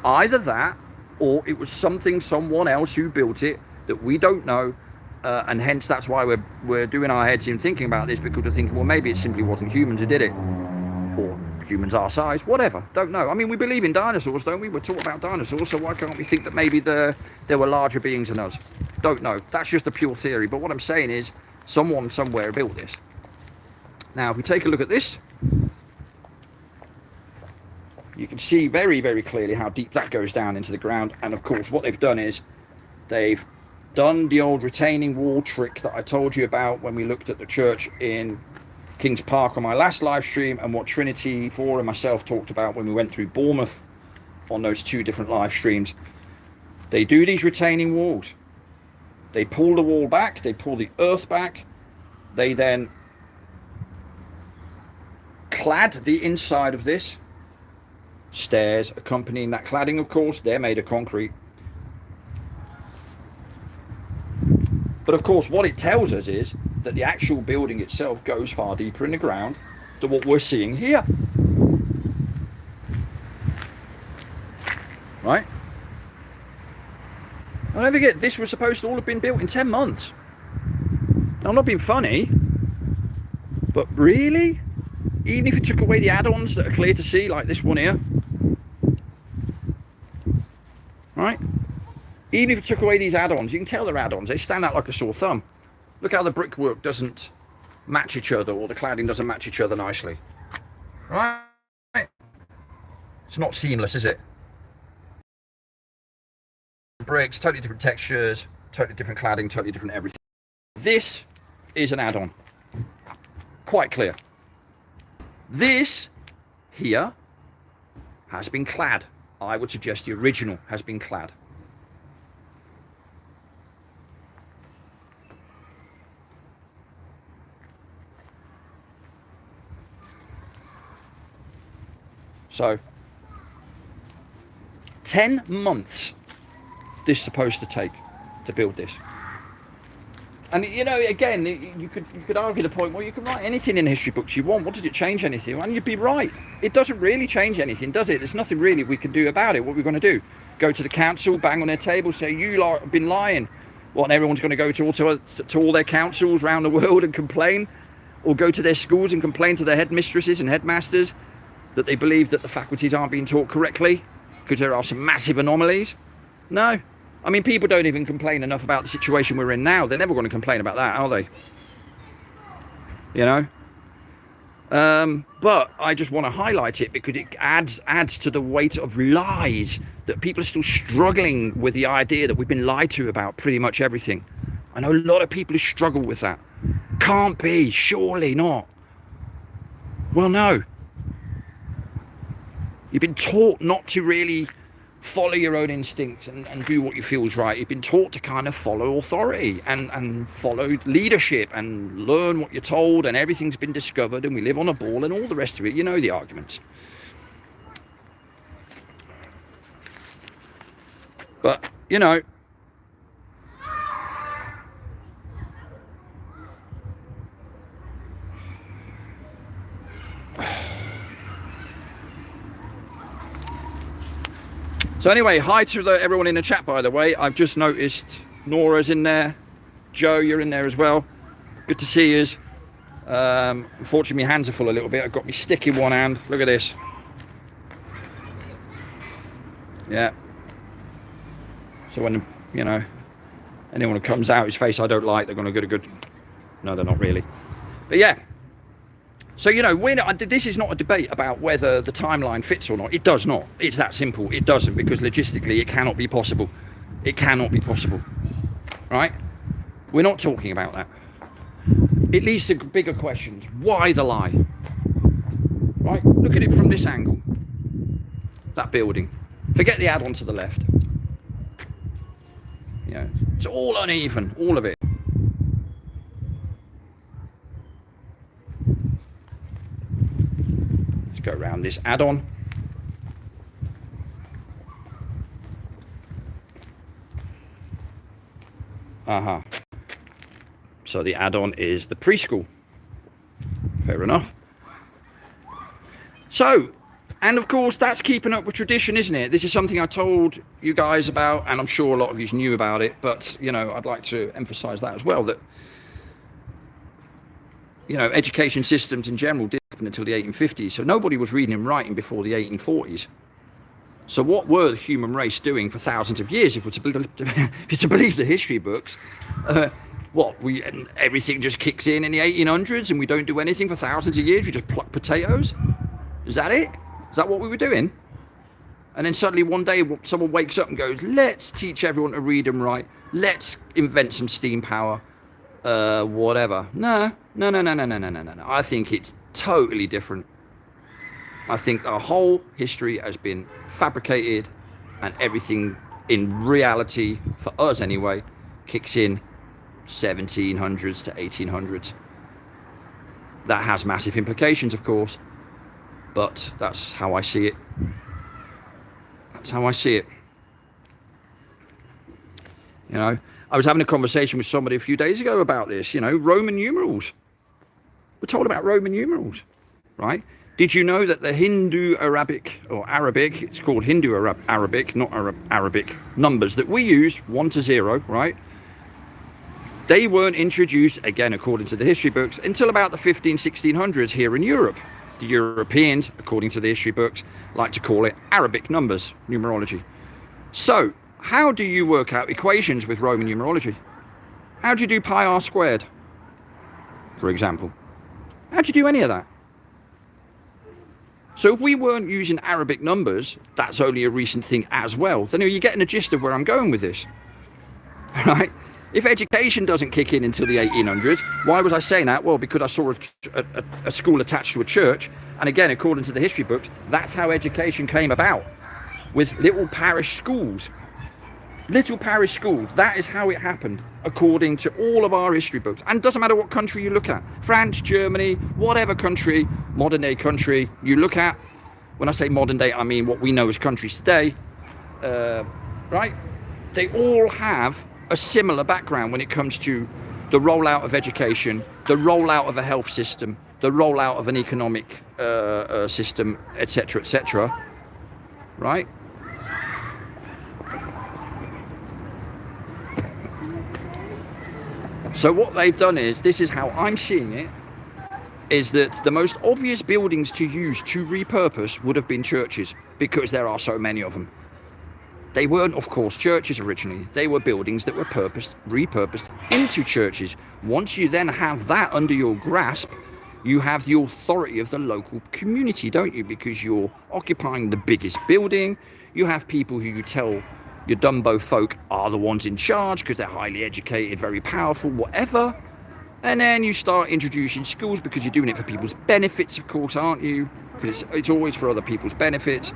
Either that, or it was someone else who built it that we don't know, and hence that's why we're doing our heads in thinking about this, because we're thinking, well, maybe it simply wasn't humans who did it, or humans our size, whatever. Don't know. I mean, we believe in dinosaurs, don't we? We're talking about dinosaurs, so why can't we think that maybe there were larger beings than us? Don't know. That's just a pure theory. But what I'm saying is, someone somewhere built this. Now, if we take a look at this, you can see very, very clearly how deep that goes down into the ground. And of course, what they've done is they've done the old retaining wall trick that I told you about when we looked at the church in Kings Park on my last live stream, and what Trinity 4 and myself talked about when we went through Bournemouth on those 2 different live streams. They do these retaining walls. They pull the wall back, they pull the earth back, they then clad the inside of this. Stairs accompanying that cladding, of course, they're made of concrete. But of course, what it tells us is that the actual building itself goes far deeper in the ground than what we're seeing here. Right? I'll never forget, this was supposed to all have been built in 10 months. Now, I'm not being funny, but really? Even if you took away the add-ons that are clear to see, like this one here, right? Even if you took away these add-ons, you can tell they're add-ons. They stand out like a sore thumb. Look how the brickwork doesn't match each other, or the cladding doesn't match each other nicely. Right? It's not seamless, is it? Bricks, totally different textures, totally different cladding, totally different everything. This is an add-on. Quite clear. This here has been clad. I would suggest the original has been clad. So 10 months this is supposed to take to build this. And you know, again, you could argue the point, well, you can write anything in history books you want. What did it change anything? And you'd be right. It doesn't really change anything, does it? There's nothing really we can do about it. What we're going to do? Go to the council, bang on their table, say, you lot have been lying. What, and everyone's going to go to all their councils around the world and complain? Or go to their schools and complain to their headmistresses and headmasters that they believe that the faculties aren't being taught correctly because there are some massive anomalies? No. I mean, people don't even complain enough about the situation we're in now. They're never going to complain about that, are they? You know? But I just want to highlight it because it adds to the weight of lies, that people are still struggling with the idea that we've been lied to about pretty much everything. I know a lot of people who struggle with that. Can't be, surely not. Well, no. You've been taught not to really follow your own instincts and do what you feel is right. You've been taught to kind of follow authority and follow leadership and learn what you're told, and everything's been discovered and we live on a ball and all the rest of it. You know the arguments. But, you know, so anyway, hi to everyone in the chat, by the way. I've just noticed Nora's in there. Joe, you're in there as well. Good to see you. Unfortunately, my hands are full a little bit. I've got my stick in one hand. Look at this. Yeah. So when, you know, anyone who comes out whose face I don't like, they're going to get a good... No, they're not really. But yeah. So, you know, this is not a debate about whether the timeline fits or not. It does not. It's that simple. It doesn't, because logistically it cannot be possible. It cannot be possible. Right? We're not talking about that. It leads to bigger questions. Why the lie? Right? Look at it from this angle. That building. Forget the add-on to the left. You know, it's all uneven, all of it. Let's go around this add-on. So the add-on is the preschool. Fair enough. So, and of course that's keeping up with tradition, isn't it? This is something I told you guys about, and I'm sure a lot of you knew about it, but you know, I'd like to emphasize that as well, that, you know, education systems in general didn't happen until the 1850s, so nobody was reading and writing before the 1840s. So what were the human race doing for thousands of years? If we're to believe the history books, everything just kicks in the 1800s and we don't do anything for thousands of years? We just pluck potatoes? Is that it? Is that what we were doing? And then suddenly one day someone wakes up and goes, let's teach everyone to read and write. Let's invent some steam power. Whatever. No. I think it's totally different. I think our whole history has been fabricated, and everything in reality, for us anyway, kicks in 1700s to 1800s. That has massive implications, of course, but that's how I see it. That's how I see it. You know, I was having a conversation with somebody a few days ago about this, you know, Roman numerals. We're told about Roman numerals, right? Did you know that the Hindu Arabic, it's called Hindu Arabic, not Arabic numbers that we use, 1 to 0, right? They weren't introduced, again, according to the history books, until about the 1600s here in Europe. The Europeans, according to the history books, like to call it Arabic numbers, numerology. So, how do you work out equations with Roman numerology? How do you do pi r squared, for example? How do you do any of that? So if we weren't using Arabic numbers, that's only a recent thing as well. Then you're getting a gist of where I'm going with this, right? If education doesn't kick in until the 1800s, why was I saying that? Well, because I saw a school attached to a church. And again, according to the history books, that's how education came about, with little parish schools. Little parish schools, that is how it happened, according to all of our history books. And it doesn't matter what country you look at, France, Germany, whatever country, modern day country you look at. When I say modern day, I mean what we know as countries today, right? They all have a similar background when it comes to the rollout of education, the rollout of a health system, the rollout of an economic system, etc., right? So what they've done is, this is how I'm seeing it, is that the most obvious buildings to use to repurpose would have been churches, because there are so many of them. They weren't, of course, churches originally. They were buildings that were repurposed into churches. Once you then have that under your grasp, You have the authority of the local community, don't you? Because you're occupying the biggest building. You have people who you tell your Dumbo folk are the ones in charge because they're highly educated, very powerful, whatever. And then you start introducing schools because you're doing it for people's benefits, of course, aren't you? Because it's always for other people's benefits.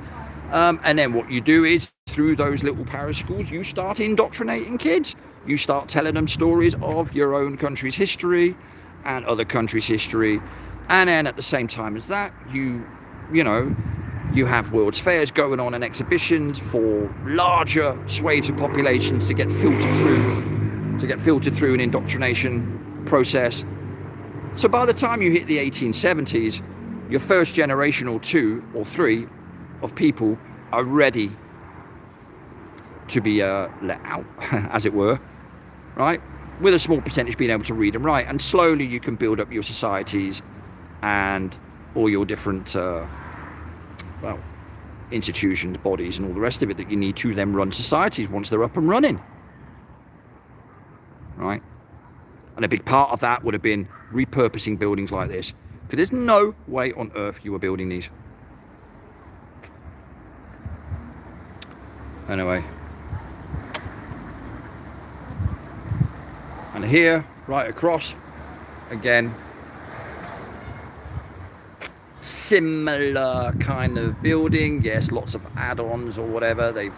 And then what you do is, through those little parish schools, you start indoctrinating kids. You start telling them stories of your own country's history and other countries' history. And then at the same time as that, you have world's fairs going on and exhibitions for larger swathes of populations to get filtered through an indoctrination process. So by the time you hit the 1870s, your first generation or two or three of people are ready to be let out, as it were, right? With a small percentage being able to read and write, and slowly you can build up your societies and all your different institutions, bodies, and all the rest of it that you need to then run societies once they're up and running, right? And a big part of that would have been repurposing buildings like this, because there's no way on earth you were building these. Anyway, and here, right across, again, similar kind of building. Yes, lots of add-ons or whatever. They've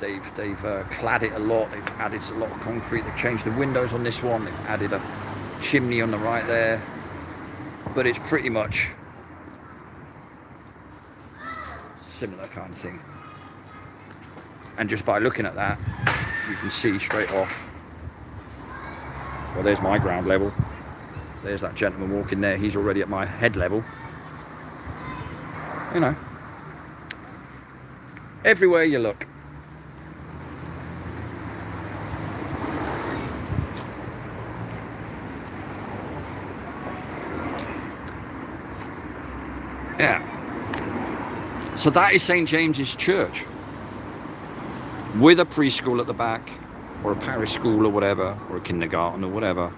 clad it a lot. They've added a lot of concrete. They've changed the windows on this one. They've added a chimney on the right there. But it's pretty much similar kind of thing. And just by looking at that, you can see straight off. Well, there's my ground level. There's that gentleman walking there. He's already at my head level. You know, everywhere you look. Yeah. So that is St. James's Church, with a preschool at the back, or a parish school or whatever, or a kindergarten or whatever,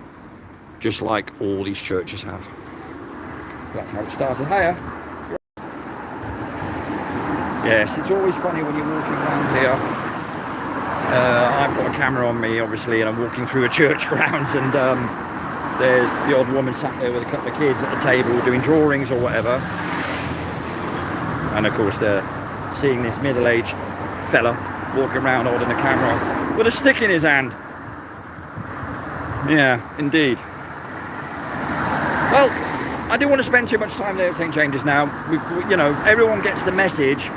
just like all these churches have. That's how it started. Hiya. Yes, it's always funny when you're walking around here. I've got a camera on me, obviously, and I'm walking through a church grounds, and there's the odd woman sat there with a couple of kids at a table doing drawings or whatever. And of course, they're seeing this middle-aged fella walking around holding a camera with a stick in his hand. Yeah, indeed. Well, I didn't want to spend too much time there at St. James's now. You know, everyone gets the message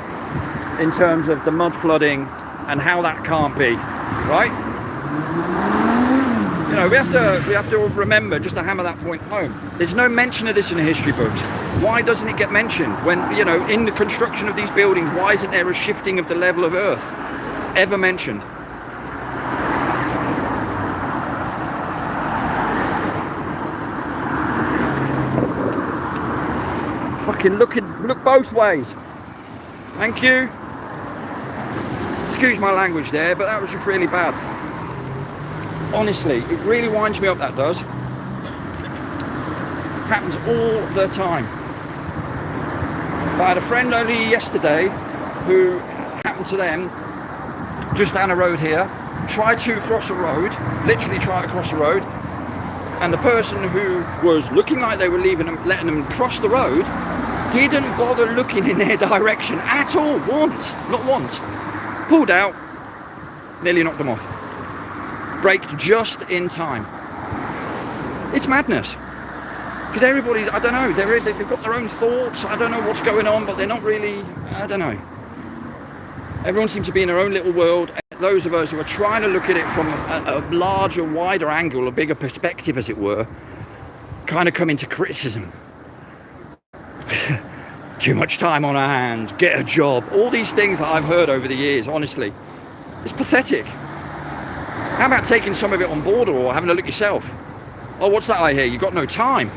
in terms of the mud flooding and how that can't be, right? You know, we have to remember, just to hammer that point home, there's no mention of this in the history books. Why doesn't it get mentioned? When, you know, in the construction of these buildings, why isn't there a shifting of the level of earth ever mentioned? Fucking look both ways. Thank you. Excuse my language there, but that was just really bad. Honestly, it really winds me up, that does. Happens all the time. I had a friend only yesterday who happened to them just down the road here, tried to cross a road, literally tried to cross a road, and the person who was looking like they were letting them cross the road didn't bother looking in their direction at all, not once. Pulled out, nearly knocked them off. Braked just in time. It's madness. Because everybody, I don't know, they've got their own thoughts. I don't know what's going on, but they're not really, I don't know. Everyone seems to be in their own little world. Those of us who are trying to look at it from a larger, wider angle, a bigger perspective, as it were, kind of come into criticism. Too much time on our hand, get a job, all these things that I've heard over the years, honestly. It's pathetic. How about taking some of it on board or having a look yourself? Oh, what's that I hear? You've got no time.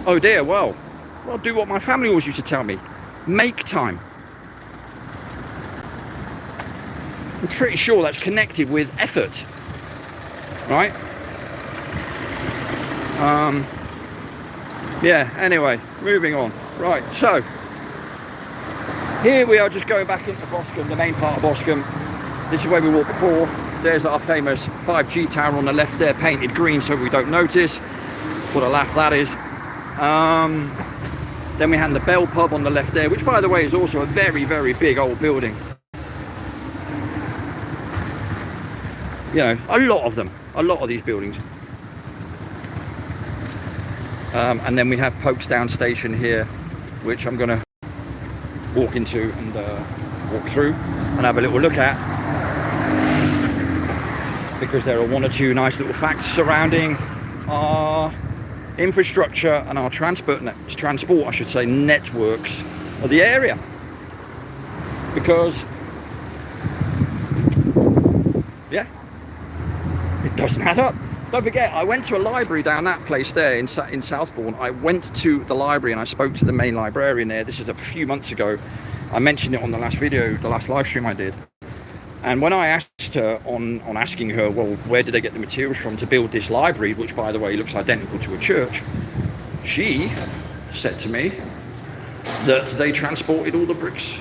Oh dear, well, do what my family always used to tell me. Make time. I'm pretty sure that's connected with effort, right? Yeah, anyway, moving on. Right, so here we are just going back into Boscombe, the main part of Boscombe. This is where we walked before. There's our famous 5G tower on the left there, painted green so we don't notice. What a laugh that is. Then we had the Bell pub on the left there, which by the way is also a very, very big old building. You know, a lot of them, a lot of these buildings. And then we have Folkestone Station here, which I'm going to walk into and walk through and have a little look at, because there are one or two nice little facts surrounding our infrastructure and our transport networks of the area. Because, yeah, it doesn't add up. Don't forget, I went to a library down that place there in Southbourne. I went to the library and I spoke to the main librarian there. This is a few months ago. I mentioned it on the last video, the last live stream I did. And when I asked her on asking her, well, where did they get the materials from to build this library, which by the way looks identical to a church, she said to me that they transported all the bricks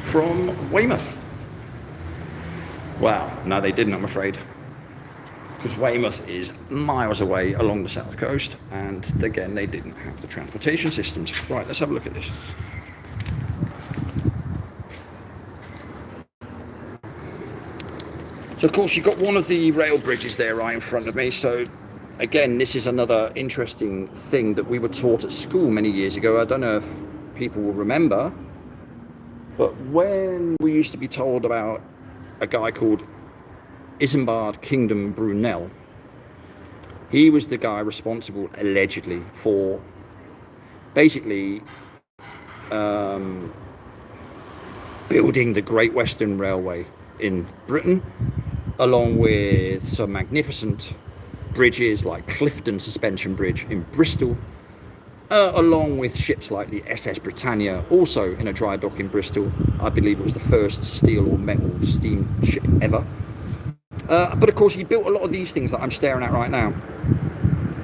from Weymouth. Well, no, they didn't, I'm afraid, because Weymouth is miles away along the south coast, and again, they didn't have the transportation systems. Right, let's have a look at this. So of course you've got one of the rail bridges there right in front of me. So again, this is another interesting thing that we were taught at school many years ago. I don't know if people will remember, but when we used to be told about a guy called Isambard Kingdom Brunel, he was the guy responsible allegedly for basically building the Great Western Railway in Britain, along with some magnificent bridges like Clifton Suspension Bridge in Bristol, along with ships like the SS Britannia, also in a dry dock in Bristol. I believe it was the first steel or metal steamship ever. But of course he built a lot of these things that I'm staring at right now.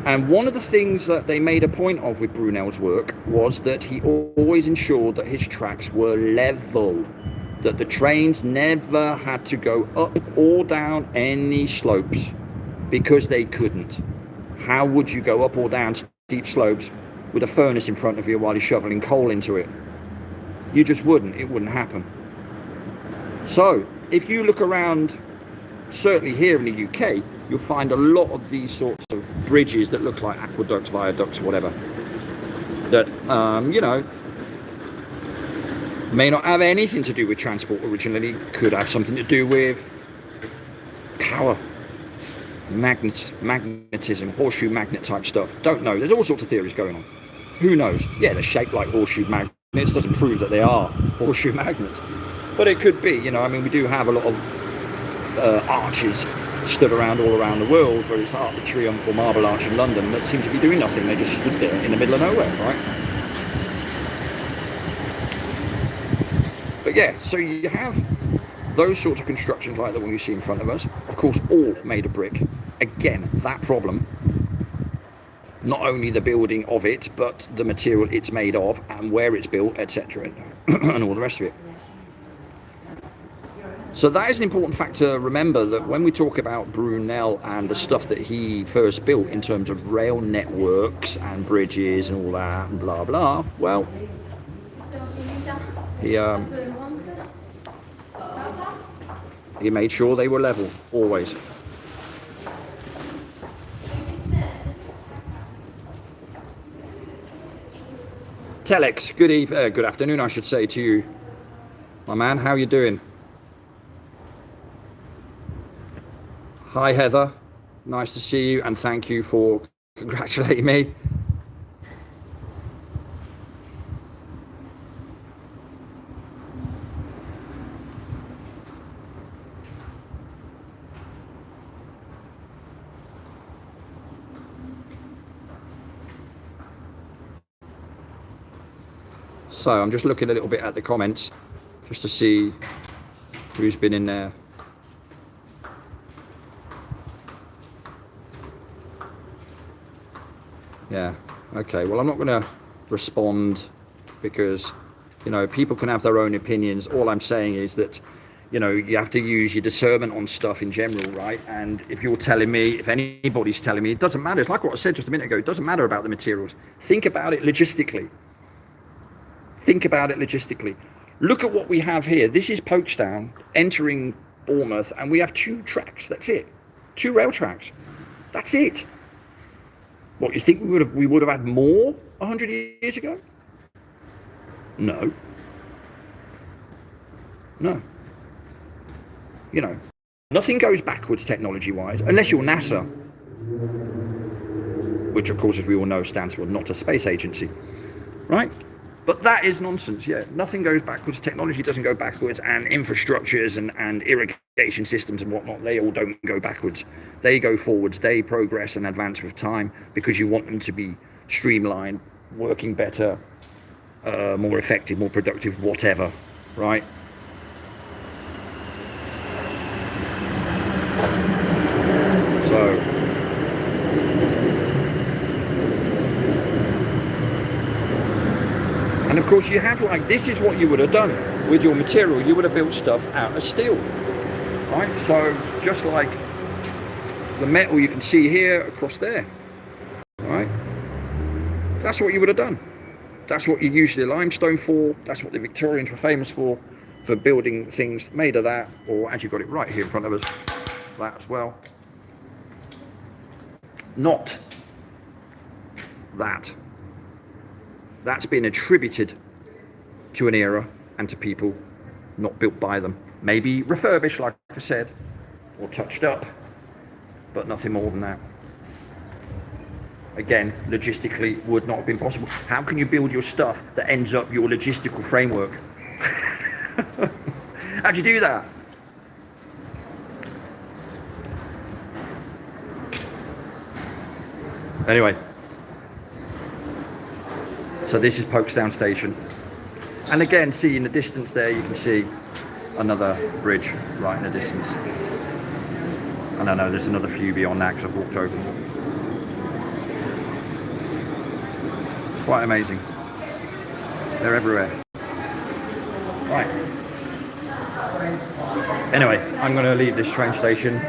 And one of the things that they made a point of with Brunel's work was that he always ensured that his tracks were level, that the trains never had to go up or down any slopes, because they couldn't. How would you go up or down steep slopes with a furnace in front of you while you're shoveling coal into it? You just wouldn't. It wouldn't happen. So if you look around, certainly here in the UK, you'll find a lot of these sorts of bridges that look like aqueducts, viaducts, whatever, that you know, may not have anything to do with transport originally, could have something to do with power, magnetism, horseshoe magnet type stuff. Don't know. There's all sorts of theories going on. Who knows? Yeah, they're shaped like horseshoe magnets. Doesn't prove that they are horseshoe magnets, but it could be. You know, I mean, we do have a lot of arches stood around all around the world, where it's Arc de Triomphe or Marble Arch in London, that seem to be doing nothing. They just stood there in the middle of nowhere, right? But yeah, so you have those sorts of constructions like the one you see in front of us, of course, all made of brick. Again, that problem, not only the building of it, but the material it's made of and where it's built, etc., and all the rest of it. So that is an important fact to remember, that when we talk about Brunel and the stuff that he first built in terms of rail networks and bridges and all that and blah blah, well, he made sure they were level, always. Telex, good afternoon, I should say to you, my man. How you doing? Hi Heather, nice to see you, and thank you for congratulating me. So I'm just looking a little bit at the comments just to see who's been in there. Yeah, Okay, well, I'm not going to respond because, you know, people can have their own opinions. All I'm saying is that, you know, you have to use your discernment on stuff in general, right? And if you're telling me, if anybody's telling me, it doesn't matter. It's like what I said just a minute ago. It doesn't matter about the materials. Think about it logistically. Think about it logistically. Look at what we have here. This is Folkestone entering Bournemouth, and we have 2 tracks. That's it. 2 rail tracks. That's it. What, you think we would have had more 100 years ago? No. No. You know, nothing goes backwards technology-wise, unless you're NASA, which of course, as we all know, stands for not a space agency, right? But that is nonsense. Yeah, nothing goes backwards. Technology doesn't go backwards, and infrastructures and irrigation systems and whatnot, they all don't go backwards. They go forwards. They progress and advance with time because you want them to be streamlined, working better, more effective, more productive, whatever, right? So, and of course you have, like, this is what you would have done with your material. You would have built stuff out of steel, right? So just like the metal you can see here across there, right? That's what you would have done. That's what you use the limestone for. That's what the Victorians were famous for building things made of that. Or, as you got it right here in front of us, that as well. Not that. That's been attributed to an era and to people, not built by them. Maybe refurbished, like I said, or touched up, but nothing more than that. Again, logistically would not have been possible. How can you build your stuff that ends up your logistical framework? How'd you do that? Anyway, so this is Folkestone Station. And again, see in the distance there, you can see another bridge right in the distance. And I know there's another few beyond that because I've walked over. Quite amazing. They're everywhere. Right. Anyway, I'm going to leave this train station.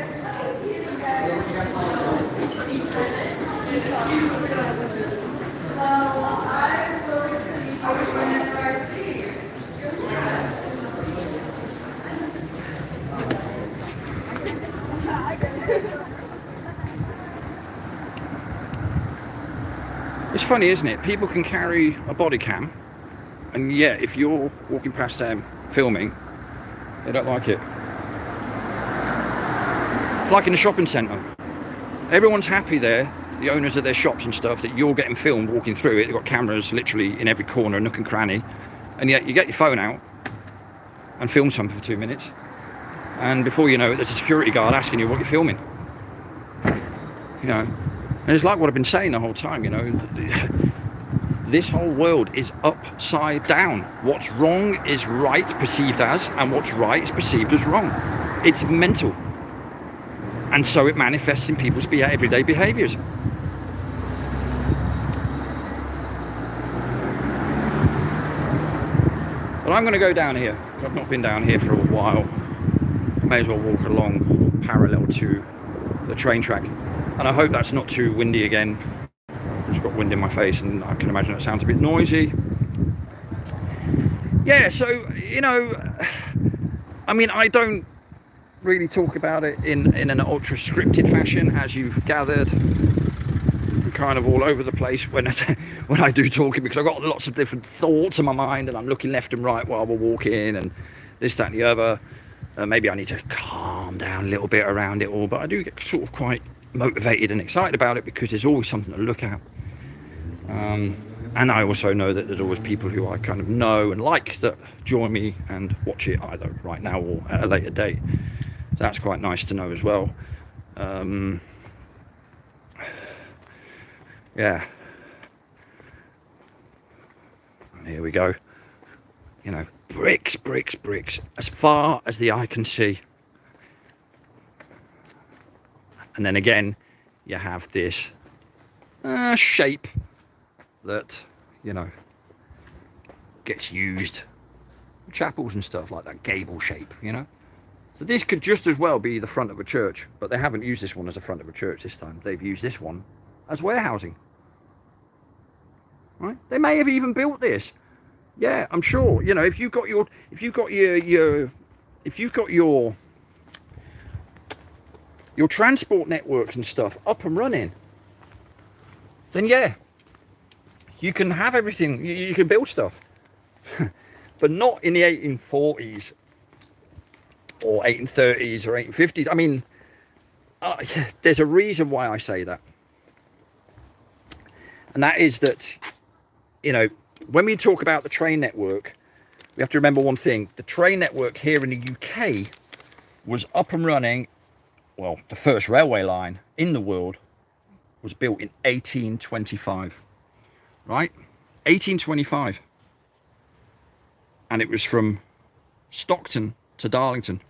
It's funny, isn't it? People can carry a body cam, and yet if you're walking past them filming, they don't like it. Like in a shopping centre, everyone's happy there, the owners of their shops and stuff, that you're getting filmed walking through it. They've got cameras literally in every corner, nook and cranny, and yet you get your phone out and film something for 2 minutes, and before you know it, there's a security guard asking you what you're filming. You know, and it's like what I've been saying the whole time, you know, this whole world is upside down. What's wrong is right, perceived as, and what's right is perceived as wrong. It's mental. And so it manifests in people's everyday behaviours. But I'm going to go down here. I've not been down here for a while. May as well walk along parallel to the train track. And I hope that's not too windy again. I've just got wind in my face, and I can imagine it sounds a bit noisy. Yeah, so, you know, I mean, I don't really talk about it in an ultra scripted fashion, as you've gathered. I'm kind of all over the place when I do talking, because I've got lots of different thoughts in my mind, and I'm looking left and right while we're walking, and this, that, and the other. Maybe I need to calm down a little bit around it all, but I do get sort of quite motivated and excited about it because there's always something to look at. And I also know that there's always people who I kind of know and like that join me and watch it either right now or at a later date. So that's quite nice to know as well. Yeah. And here we go. You know, bricks, bricks, bricks, as far as the eye can see. And then again, you have this shape that, you know, gets used for chapels and stuff like that gable shape, you know. So this could just as well be the front of a church, but they haven't used this one as the front of a church this time. They've used this one as warehousing. Right? They may have even built this. Yeah, I'm sure. You know, if you've got your transport networks and stuff up and running, then yeah, you can have everything. You can build stuff, but not in the 1840s or 1830s or 1850s. I mean, there's a reason why I say that, and that is that, you know, when we talk about the train network, we have to remember one thing. The train network here in the UK was up and running. Well, the first railway line in the world was built in 1825, right? 1825. And it was from Stockton to Darlington,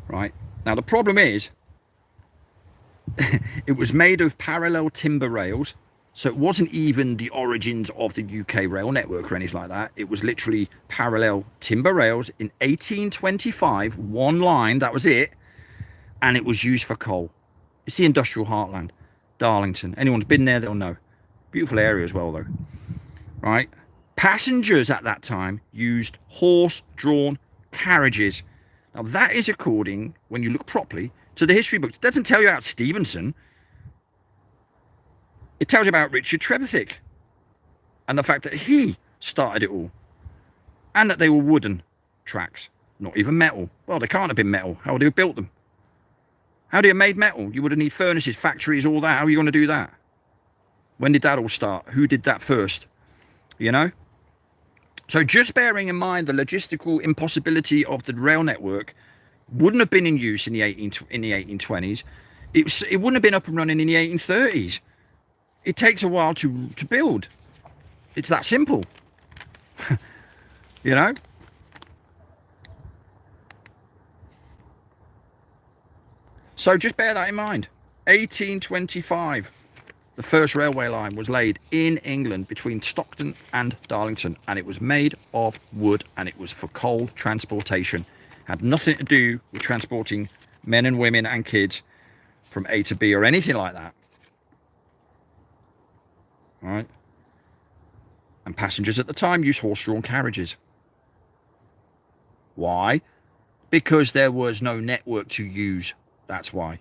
right? Now, the problem is it was made of parallel timber rails. So it wasn't even the origins of the UK rail network or anything like that. It was literally parallel timber rails in 1825, one line, that was it. And it was used for coal. It's the industrial heartland, Darlington. Anyone's been there, they'll know. Beautiful area as well, though. Right? Passengers at that time used horse-drawn carriages. Now, that is according, when you look properly, to the history books. It doesn't tell you about Stevenson. It tells you about Richard Trevithick and the fact that he started it all, and that they were wooden tracks, not even metal. Well, they can't have been metal. How would they have built them? How do you made metal? You would have need furnaces, factories, all that. How are you going to do that? When did that all start? Who did that first? You know? So just bearing in mind the logistical impossibility of the rail network wouldn't have been in use in the 1820s. It wouldn't have been up and running in the 1830s. It takes a while to build. It's that simple. You know? So just bear that in mind. 1825, the first railway line was laid in England between Stockton and Darlington, and it was made of wood, and it was for coal transportation. Had nothing to do with transporting men and women and kids from A to B or anything like that. Right? And passengers at the time used horse-drawn carriages. Why? Because there was no network to use. That's why.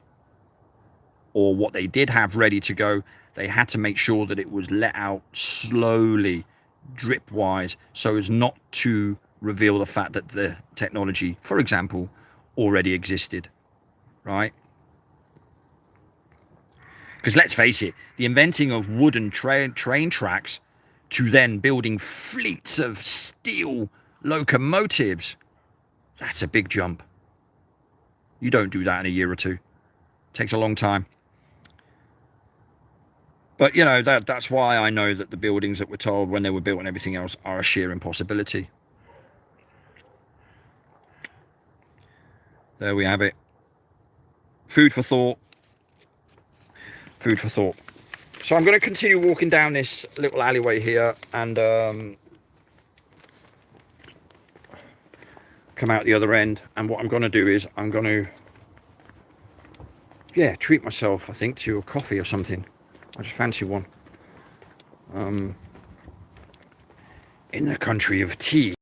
Or what they did have ready to go, they had to make sure that it was let out slowly, drip-wise, so as not to reveal the fact that the technology, for example, already existed. Right? Because let's face it, the inventing of wooden train tracks to then building fleets of steel locomotives, that's a big jump. You don't do that in a year or two. It takes a long time. But, you know, that's why I know that the buildings that were told when they were built and everything else are a sheer impossibility. There we have it. Food for thought. Food for thought. So I'm going to continue walking down this little alleyway here and come out the other end. And what I'm going to do is I'm going to, yeah, treat myself, I think, to a coffee or something. I just fancy one. In the country of tea.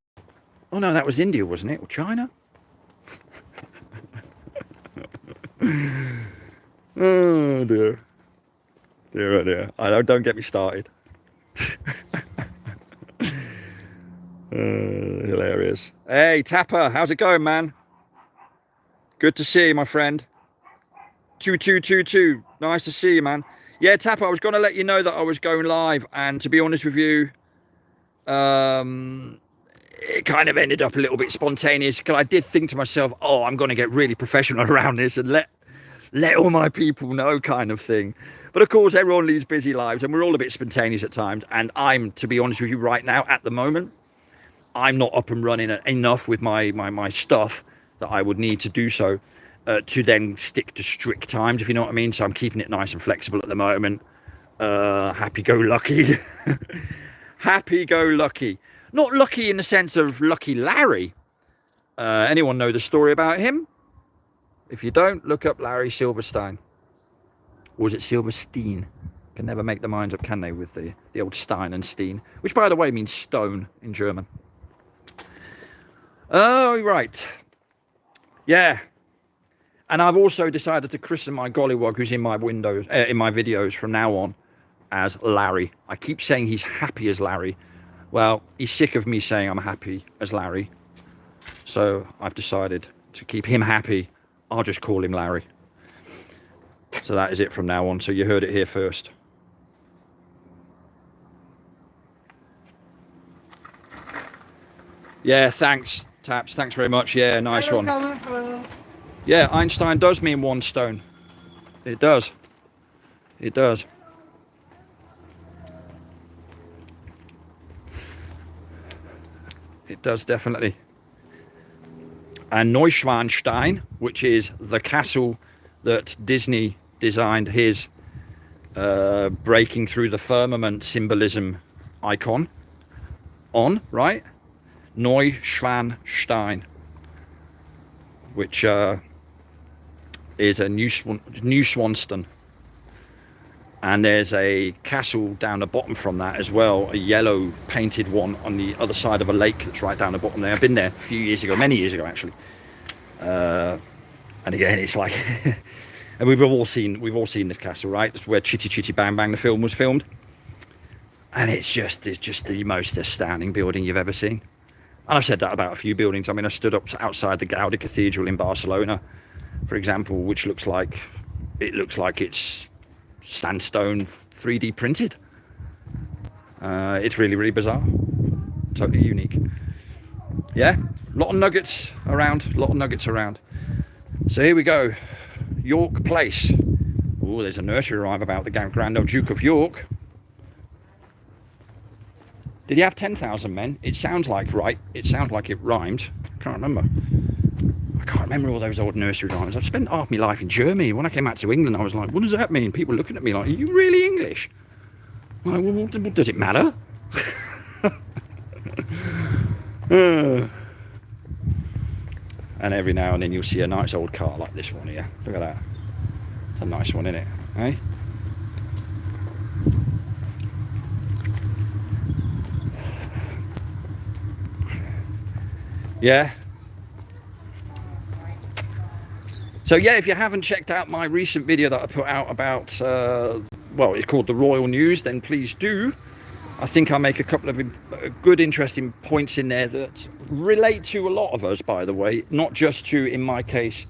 Oh no, that was India, wasn't it? Or China? Oh dear. Dear, oh dear. Don't get me started. Hilarious. Hey, Tapper, how's it going, man? Good to see you, my friend. 2222. Nice to see you, man. Yeah, Tapper, I was going to let you know that I was going live, and to be honest with you, it kind of ended up a little bit spontaneous, because I did think to myself, oh, I'm going to get really professional around this and let all my people know, kind of thing. But of course, everyone leads busy lives, and we're all a bit spontaneous at times. And I'm, to be honest with you, right now, at the moment, I'm not up and running enough with my stuff that I would need to do so to then stick to strict times, if you know what I mean. So I'm keeping it nice and flexible at the moment. happy-go-lucky. Happy-go-lucky. Not lucky in the sense of Lucky Larry. Anyone know the story about him? If you don't, look up Larry Silverstein. Or is it Silverstein? Can never make the minds up, can they, with the old Stein and Steen, which, by the way, means stone in German. Oh, right. Yeah. And I've also decided to christen my gollywog who's in my windows, in my videos from now on, as Larry. I keep saying he's happy as Larry. Well, he's sick of me saying I'm happy as Larry. So I've decided to keep him happy. I'll just call him Larry. So that is it from now on. So you heard it here first. Yeah, thanks, Taps. Thanks very much. Yeah, nice one. Yeah, Einstein does mean one stone. It does. It does. It does, definitely. And Neuschwanstein, which is the castle that Disney designed his breaking through the firmament symbolism icon on, right? Neuschwanstein, which is a New Swanston. And there's a castle down the bottom from that as well, a yellow painted one on the other side of a lake that's right down the bottom there. I've been there a few years ago, many years ago actually. And again, it's like, and we've all seen this castle, right? That's where Chitty Chitty Bang Bang the film was filmed. And it's just the most astounding building you've ever seen. And I've said that about a few buildings. I mean, I stood up outside the Gaudi Cathedral in Barcelona, for example, which looks like it's sandstone 3D printed. It's really, really bizarre. Totally unique. Yeah, a lot of nuggets around. So here we go. York Place. Oh, there's a nursery rhyme about the Grand Old Duke of York. Did he have 10,000 men? It sounds like it rhymes. Can't remember. I can't remember all those old nursery rhymes. I've spent half my life in Germany. When I came out to England, I was like, what does that mean? People looking at me like, are you really English? I'm like, well, what does it matter? And every now and then you'll see a nice old car like this one here. Look at that. It's a nice one, isn't it? Eh? Yeah. So yeah, if you haven't checked out my recent video that I put out about, well, it's called The Royal News, then please do. I think I make a couple of good, interesting points in there that relate to a lot of us, by the way, not just to, in my case,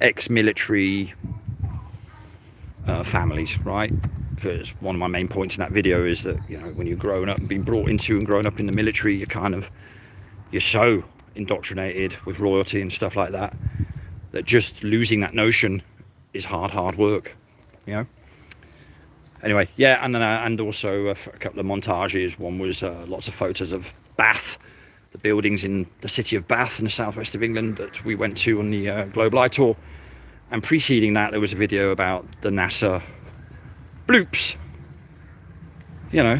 ex-military families, right? Because one of my main points in that video is that, you know, when you're growing up and being brought into and grown up in the military, you're so indoctrinated with royalty and stuff like that, that just losing that notion is hard work, you know. Anyway, yeah, and also a couple of montages. One was lots of photos of Bath, the buildings in the city of Bath in the southwest of England that we went to on the Global Eye Tour. And preceding that, there was a video about the NASA bloops. You know,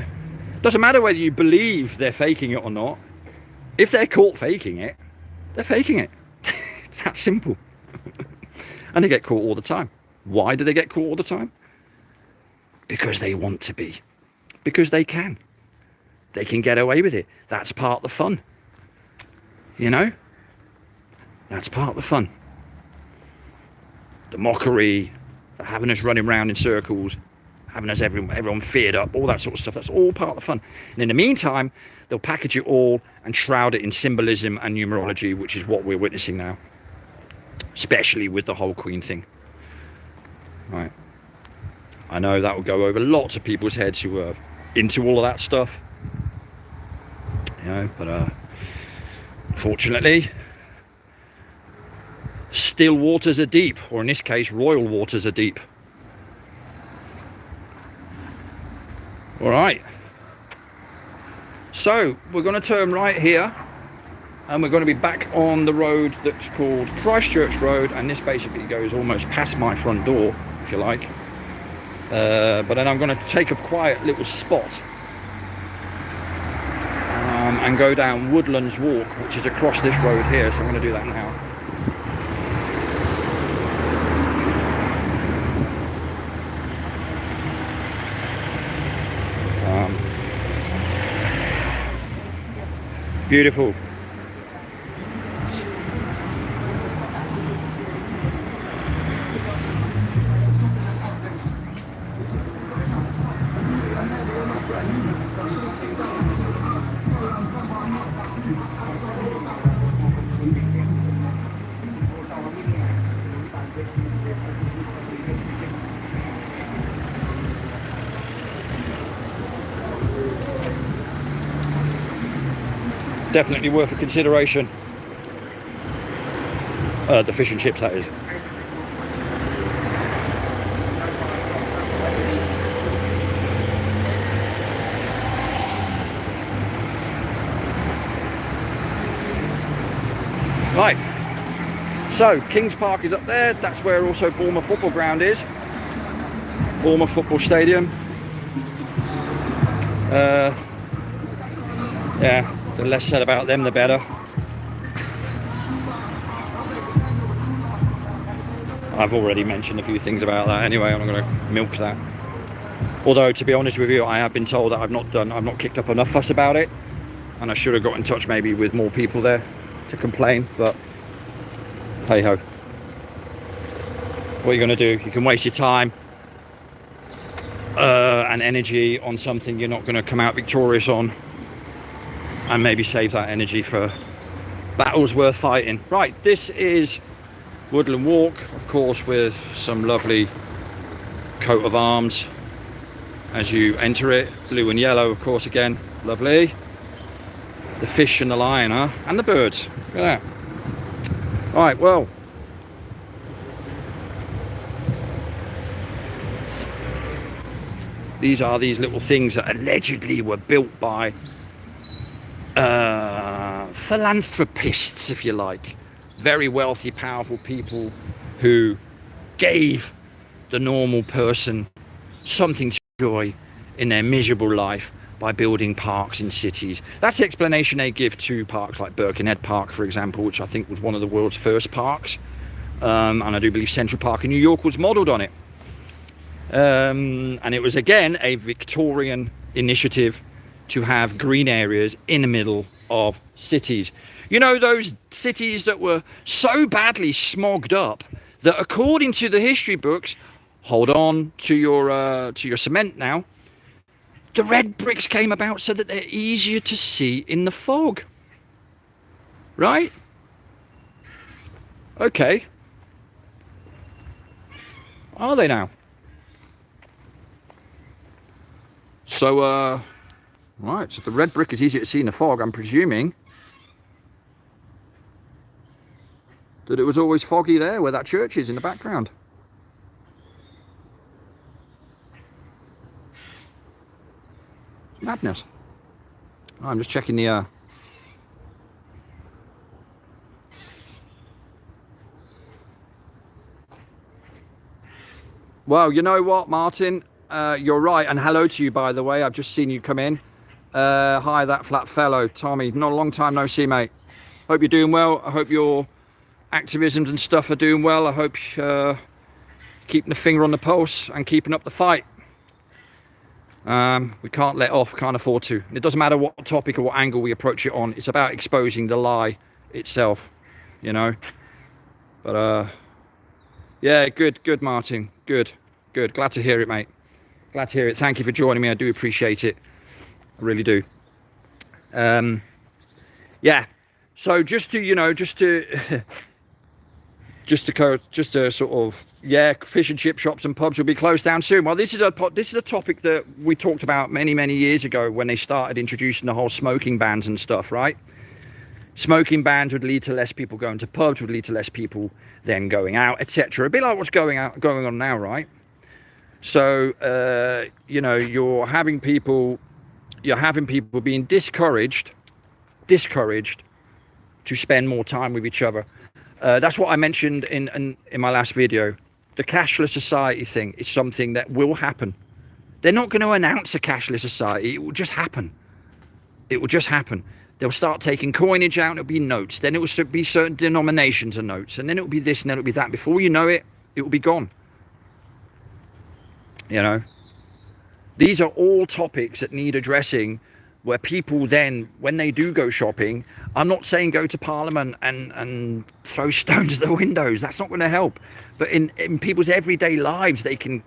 doesn't matter whether you believe they're faking it or not. If they're caught faking it, they're faking it. It's that simple. And they get caught all the time. Why do they get caught all the time? Because they want to be. Because they can. They can get away with it. That's part of the fun. You know? That's part of the fun. The mockery, the having us running around in circles, having us everyone feared up, all that sort of stuff. That's all part of the fun. And in the meantime, they'll package it all and shroud it in symbolism and numerology, which is what we're witnessing now. Especially with the whole Queen thing. Right. I know that will go over lots of people's heads who are into all of that stuff. You know, but unfortunately, still waters are deep, or in this case, royal waters are deep. All right. So we're going to turn right here, and we're going to be back on the road that's called Christchurch Road, and this basically goes almost past my front door, if you like. But then I'm going to take a quiet little spot and go down Woodlands Walk, which is across this road here. So I'm going to do that now. Beautiful. Definitely worth a consideration. The fish and chips, that is. Right, so Kings Park is up there. That's where also Bournemouth football ground is. Bournemouth football stadium. Yeah, the less said about them, the better. I've already mentioned a few things about that anyway. I'm not going to milk that. Although, to be honest with you, I have been told that I've not kicked up enough fuss about it, and I should have got in touch maybe with more people there to complain. But hey ho, what are you going to do? You can waste your time and energy on something you're not going to come out victorious on, and maybe save that energy for battles worth fighting. Right, this is Woodland Walk, of course, with some lovely coat of arms as you enter it. Blue and yellow, of course, again, lovely. The fish and the lion, huh? And the birds. Look at that. All right, well, these are these little things that allegedly were built by philanthropists, if you like. Very wealthy, powerful people who gave the normal person something to enjoy in their miserable life by building parks in cities. That's the explanation they give to parks like Birkenhead Park, for example, which I think was one of the world's first parks. And I do believe Central Park in New York was modelled on it. And it was, again, a Victorian initiative to have green areas in the middle of cities. You know, those cities that were so badly smogged up that, according to the history books, hold on to your cement now, the red bricks came about so that they're easier to see in the fog. Right? Okay. Are they now? So, right, so the red brick is easier to see in the fog. I'm presuming that it was always foggy there where that church is in the background. Madness. Oh, I'm just checking the well, you know what, Martin, you're right, and hello to you, by the way. I've just seen you come in. Hi, that flat fellow, Tommy. Not a long time no see, mate. Hope you're doing well. I hope your activisms and stuff are doing well. I hope keeping the finger on the pulse and keeping up the fight. We can't let off, can't afford to. And it doesn't matter what topic or what angle we approach it on. It's about exposing the lie itself, you know. But yeah, good, Martin. Good. Glad to hear it, mate. Glad to hear it. Thank you for joining me. I do appreciate it. I really do. Yeah. So just to sort of, yeah, fish and chip shops and pubs will be closed down soon. Well, this is a topic that we talked about many years ago when they started introducing the whole smoking bans and stuff, right? Smoking bans would lead to less people going to pubs, would lead to less people then going out, etc. A bit like what's going on now, right? So you're having people being discouraged to spend more time with each other. That's what I mentioned in my last video. the cashless society thing is something that will happen. They're not going to announce a cashless society. It will just happen. It will just happen. They'll start taking coinage out and it'll be notes. Then it will be certain denominations of notes. And then it'll be this and then it'll be that. Before you know it, it will be gone. You know? These are all topics that need addressing, where people then, when they do go shopping, I'm not saying go to Parliament and throw stones at the windows. That's not going to help. But in people's everyday lives, they can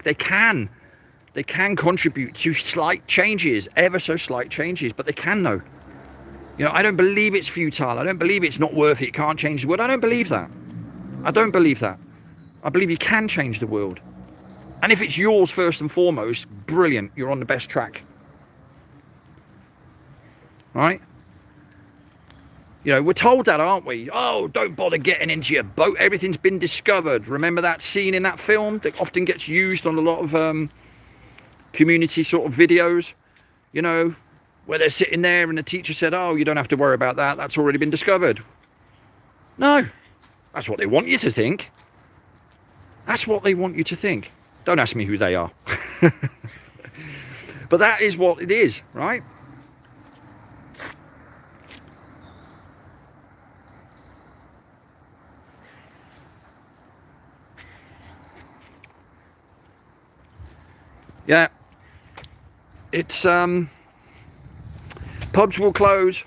contribute to slight changes, ever so slight changes, but they can though. You know, I don't believe it's futile. I don't believe it's not worth it. It can't change the world. I don't believe that. I don't believe that. I believe you can change the world. And if it's yours first and foremost, brilliant. You're on the best track. Right? You know, we're told that, aren't we? Oh, don't bother getting into your boat. Everything's been discovered. Remember that scene in that film that often gets used on a lot of community sort of videos? You know, where they're sitting there and the teacher said, oh, you don't have to worry about that. That's already been discovered. No, that's what they want you to think. That's what they want you to think. Don't ask me who they are. But that is what it is, right? Yeah. It's pubs will close.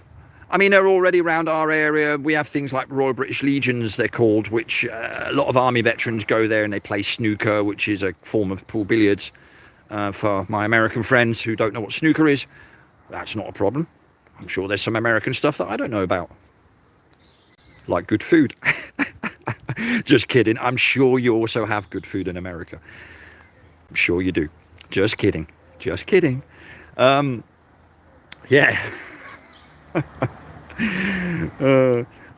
I mean, they're already around our area. We have things like Royal British Legions, they're called, which a lot of army veterans go there and they play snooker, which is a form of pool billiards. For my American friends who don't know what snooker is, that's not a problem. I'm sure there's some American stuff that I don't know about, like good food. Just kidding. I'm sure you also have good food in America. I'm sure you do. Just kidding. Just kidding. Yeah.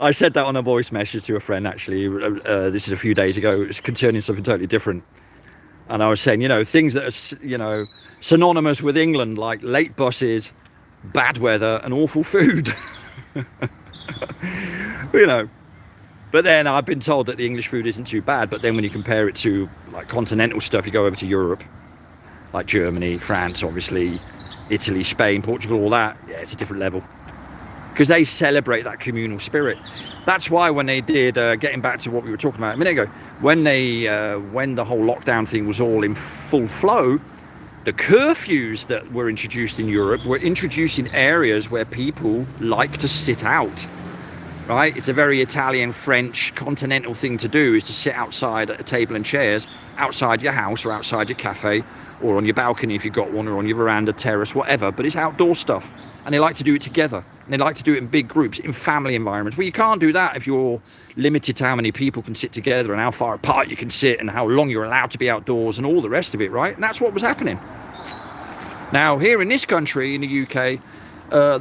I said that on a voice message to a friend, actually. This is a few days ago. It's concerning something totally different. And I was saying, you know, things that are, you know, synonymous with England, like late buses, bad weather, and awful food. You know. But then I've been told that the English food isn't too bad. But then when you compare it to, like, continental stuff, you go over to Europe, like Germany, France, obviously, Italy, Spain, Portugal, all that, yeah, it's a different level. Because they celebrate that communal spirit. That's why when they did, getting back to what we were talking about a minute ago, when the whole lockdown thing was all in full flow, the curfews that were introduced in Europe were introduced in areas where people like to sit out, right? It's a very Italian, French, continental thing to do, is to sit outside at a table and chairs, outside your house or outside your cafe, or on your balcony if you've got one, or on your veranda, terrace, whatever, but it's outdoor stuff. And they like to do it together. And they like to do it in big groups, in family environments. Well, you can't do that if you're limited to how many people can sit together and how far apart you can sit and how long you're allowed to be outdoors and all the rest of it, right? And that's what was happening. Now, here in this country, in the UK,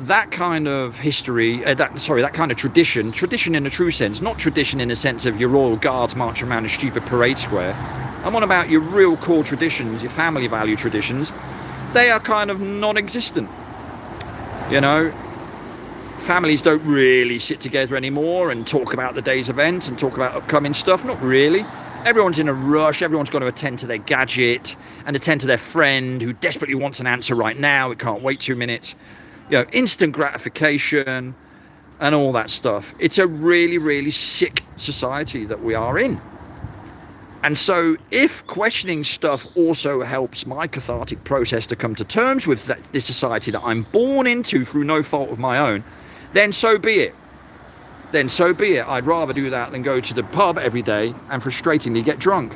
that kind of history, that kind of tradition in the true sense, not tradition in the sense of your Royal Guards marching around a stupid parade square. I'm on about your real core traditions, your family value traditions. They are kind of non-existent. You know, families don't really sit together anymore and talk about the day's events and talk about upcoming stuff. Not really. Everyone's in a rush. Everyone's got to attend to their gadget and attend to their friend who desperately wants an answer right now. It can't wait 2 minutes. You know, instant gratification and all that stuff. It's a really, really sick society that we are in. And so if questioning stuff also helps my cathartic process to come to terms with this society that I'm born into through no fault of my own, then so be it. Then so be it. I'd rather do that than go to the pub every day and frustratingly get drunk.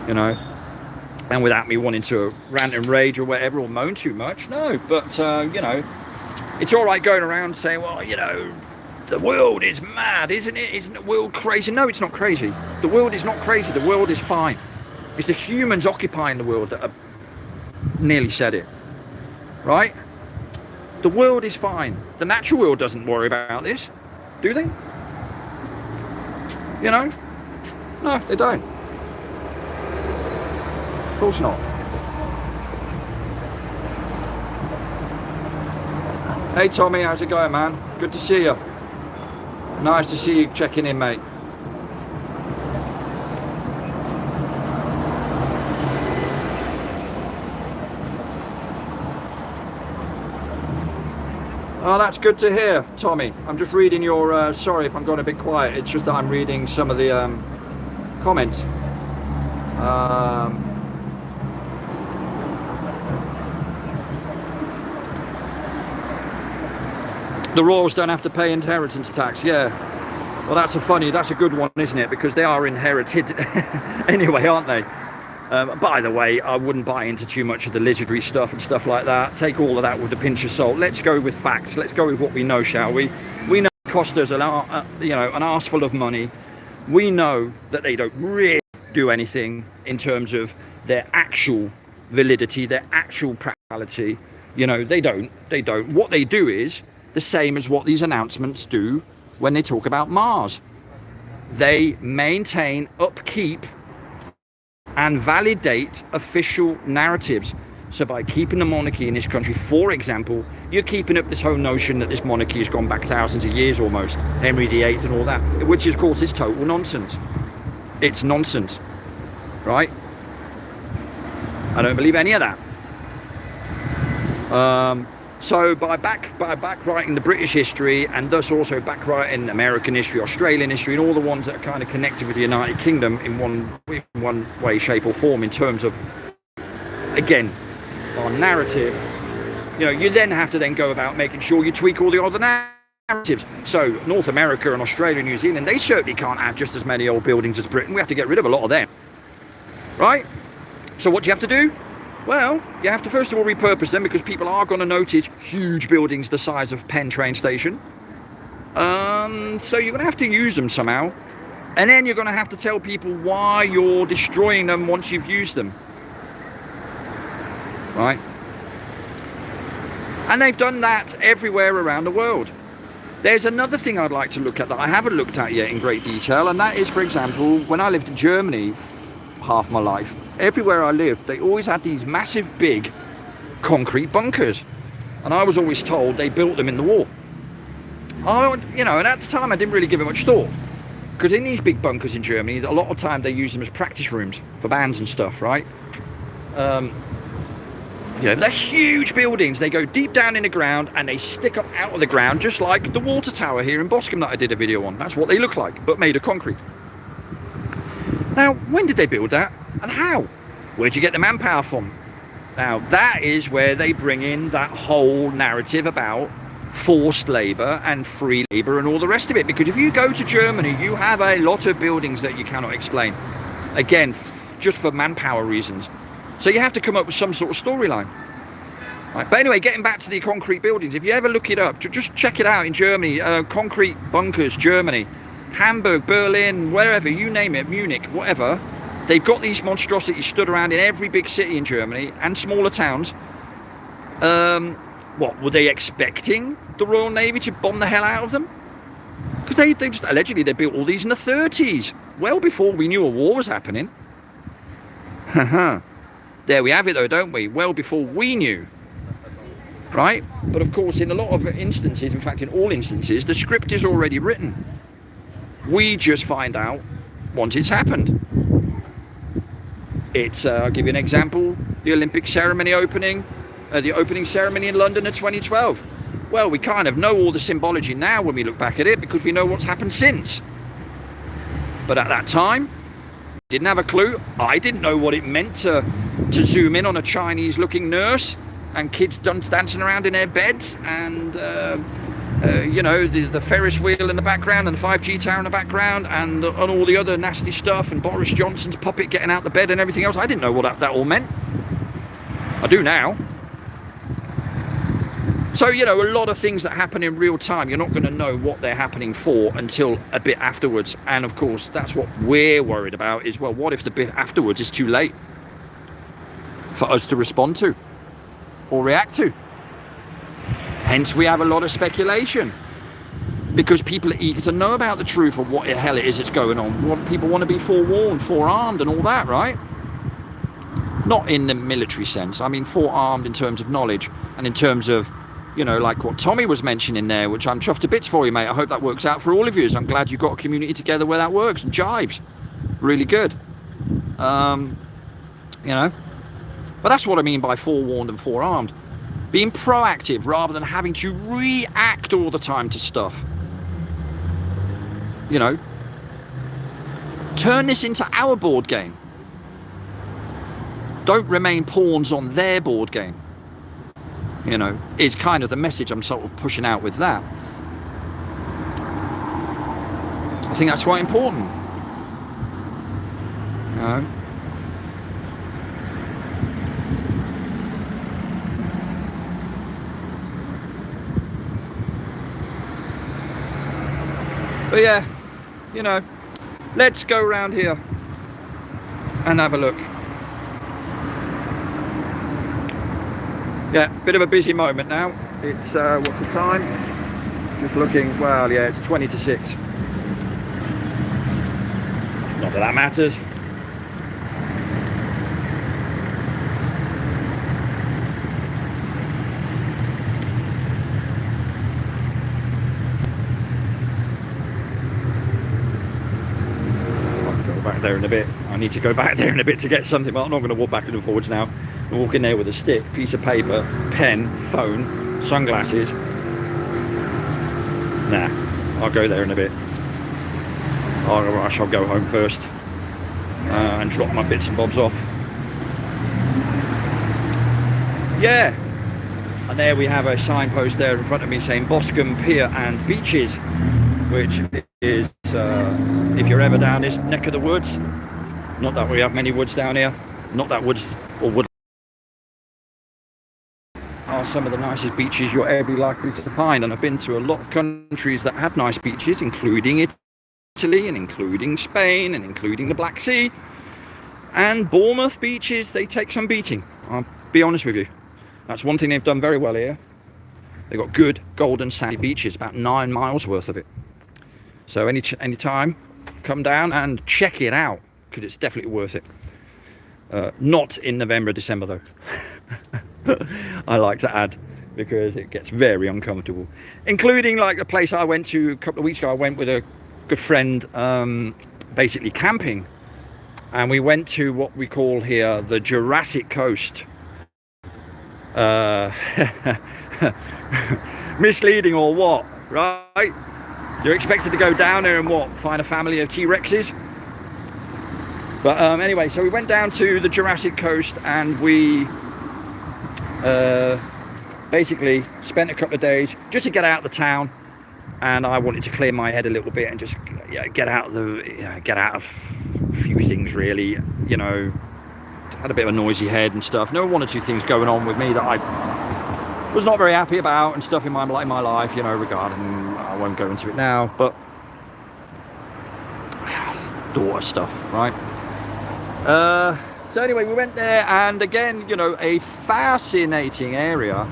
You know, and without me wanting to rant and rage or whatever, or moan too much. No, but, you know, it's all right going around saying, well, you know, the world is mad, isn't it? Isn't the world crazy? No, it's not crazy. The world is not crazy. The world is fine. It's the humans occupying the world that have nearly said it. Right? The world is fine. The natural world doesn't worry about this, do they? You know? No, they don't. Of course not. Hey Tommy, how's it going, man? Good to see you. Nice to see you checking in, mate. Oh, that's good to hear, Tommy. I'm just reading your, sorry if I'm going a bit quiet, it's just that I'm reading some of the comments. The royals don't have to pay inheritance tax, yeah. Well, that's a good one, isn't it? Because they are inherited anyway, aren't they? By the way, I wouldn't buy into too much of the lizardry stuff and stuff like that. Take all of that with a pinch of salt. Let's go with facts. Let's go with what we know, shall we? We know it cost us an arse full of money. We know that they don't really do anything in terms of their actual validity, their actual practicality. You know, they don't. What they do is the same as what these announcements do when they talk about Mars. They maintain, upkeep, and validate official narratives. So by keeping the monarchy in this country, for example, you're keeping up this whole notion that this monarchy has gone back thousands of years almost, Henry VIII and all that, which of course is total nonsense. It's nonsense, right? I don't believe any of that. So by backwriting the British history, and thus also backwriting American history, Australian history, and all the ones that are kind of connected with the United Kingdom in one way, shape or form, in terms of, again, our narrative, you know, you then have to then go about making sure you tweak all the other narratives. So North America and Australia and New Zealand, they certainly can't have just as many old buildings as Britain. We have to get rid of a lot of them, right? So what do you have to do? Well, you have to first of all repurpose them, because people are going to notice huge buildings the size of Penn train station. So you're going to have to use them somehow. And then you're going to have to tell people why you're destroying them once you've used them. Right? And they've done that everywhere around the world. There's another thing I'd like to look at that I haven't looked at yet in great detail, and that is, for example, when I lived in Germany half my life, everywhere I lived, they always had these massive, big concrete bunkers. And I was always told they built them in the war. And at the time I didn't really give it much thought. Because in these big bunkers in Germany, a lot of time they use them as practice rooms for bands and stuff, right? They're huge buildings. They go deep down in the ground and they stick up out of the ground, just like the water tower here in Boscombe that I did a video on. That's what they look like, but made of concrete. Now, when did they build that? And how? Where'd you get the manpower from? Now, that is where they bring in that whole narrative about forced labour and free labour and all the rest of it. Because if you go to Germany, you have a lot of buildings that you cannot explain. Again, just for manpower reasons. So you have to come up with some sort of storyline. Right. But anyway, getting back to the concrete buildings, if you ever look it up, just check it out in Germany. Concrete bunkers, Germany. Hamburg, Berlin, wherever, you name it, Munich, whatever. They've got these monstrosities stood around in every big city in Germany and smaller towns. What, were they expecting the Royal Navy to bomb the hell out of them? Because they just, allegedly, they built all these in the 30s, well before we knew a war was happening. There we have it though, don't we? Well before we knew. Right? But of course, in a lot of instances, in fact in all instances, the script is already written. We just find out once it's happened. It's, I'll give you an example, the Olympic ceremony opening, the opening ceremony in London in 2012. Well, we kind of know all the symbology now when we look back at it, because we know what's happened since. But at that time, didn't have a clue. I didn't know what it meant to zoom in on a Chinese looking nurse and kids dancing around in their beds, and the Ferris wheel in the background and the 5G tower in the background, and all the other nasty stuff, and Boris Johnson's puppet getting out the bed and everything else. I didn't know what that all meant. I do now. So, a lot of things that happen in real time, you're not going to know what they're happening for until a bit afterwards. And of course, that's what we're worried about is, well, what if the bit afterwards is too late for us to respond to or react to? Hence, we have a lot of speculation, because people are eager to know about the truth of what the hell it is that's going on. People want to be forewarned, forearmed and all that, right? Not in the military sense. I mean, forearmed in terms of knowledge and in terms of you know, like what Tommy was mentioning there, which I'm chuffed to bits for you, mate. I hope that works out for all of you. I'm glad you've got a community together where that works and jives. Really good. You know, but that's what I mean by forewarned and forearmed. Being proactive rather than having to react all the time to stuff. You know, turn this into our board game. Don't remain pawns on their board game. You know, is kind of the message I'm sort of pushing out with that. I think that's quite important. You know. But yeah, you know, let's go around here and have a look. Yeah, bit of a busy moment now. It's, what's the time? Just looking, well, yeah, it's 20 to 6. Not that that matters. There in a bit. I need to go back there in a bit to get something, but I'm not going to walk back and forwards now. I'm walking there with a stick, piece of paper, pen, phone, sunglasses. Nah, I'll go there in a bit. I shall go home first and drop my bits and bobs off. Yeah, and there we have a signpost there in front of me saying Boscombe Pier and Beaches, which is if you're ever down this neck of the woods, not that we have many woods down here, not that woods or wood are some of the nicest beaches you'll ever be likely to find. And I've been to a lot of countries that have nice beaches, including Italy and including Spain and including the Black Sea. And Bournemouth beaches, they take some beating, I'll be honest with you. That's one thing they've done very well here. They've got good golden sandy beaches, about 9 miles worth of it. So any time, come down and check it out, because it's definitely worth it. Not in November, December though. I like to add, because it gets very uncomfortable. Including like the place I went to a couple of weeks ago. I went with a good friend, basically camping. And we went to what we call here the Jurassic Coast. Misleading or what, right? You're expected to go down there and what? Find a family of T-Rexes? But anyway, so we went down to the Jurassic Coast and we basically spent a couple of days just to get out of the town. And I wanted to clear my head a little bit and just get out of a few things really. You know, had a bit of a noisy head and stuff. There were 1 or 2 things going on with me that I was not very happy about and stuff in my life, you know, regarding, I won't go into it now, but daughter stuff, right? So anyway, we went there, and again, you know, a fascinating area,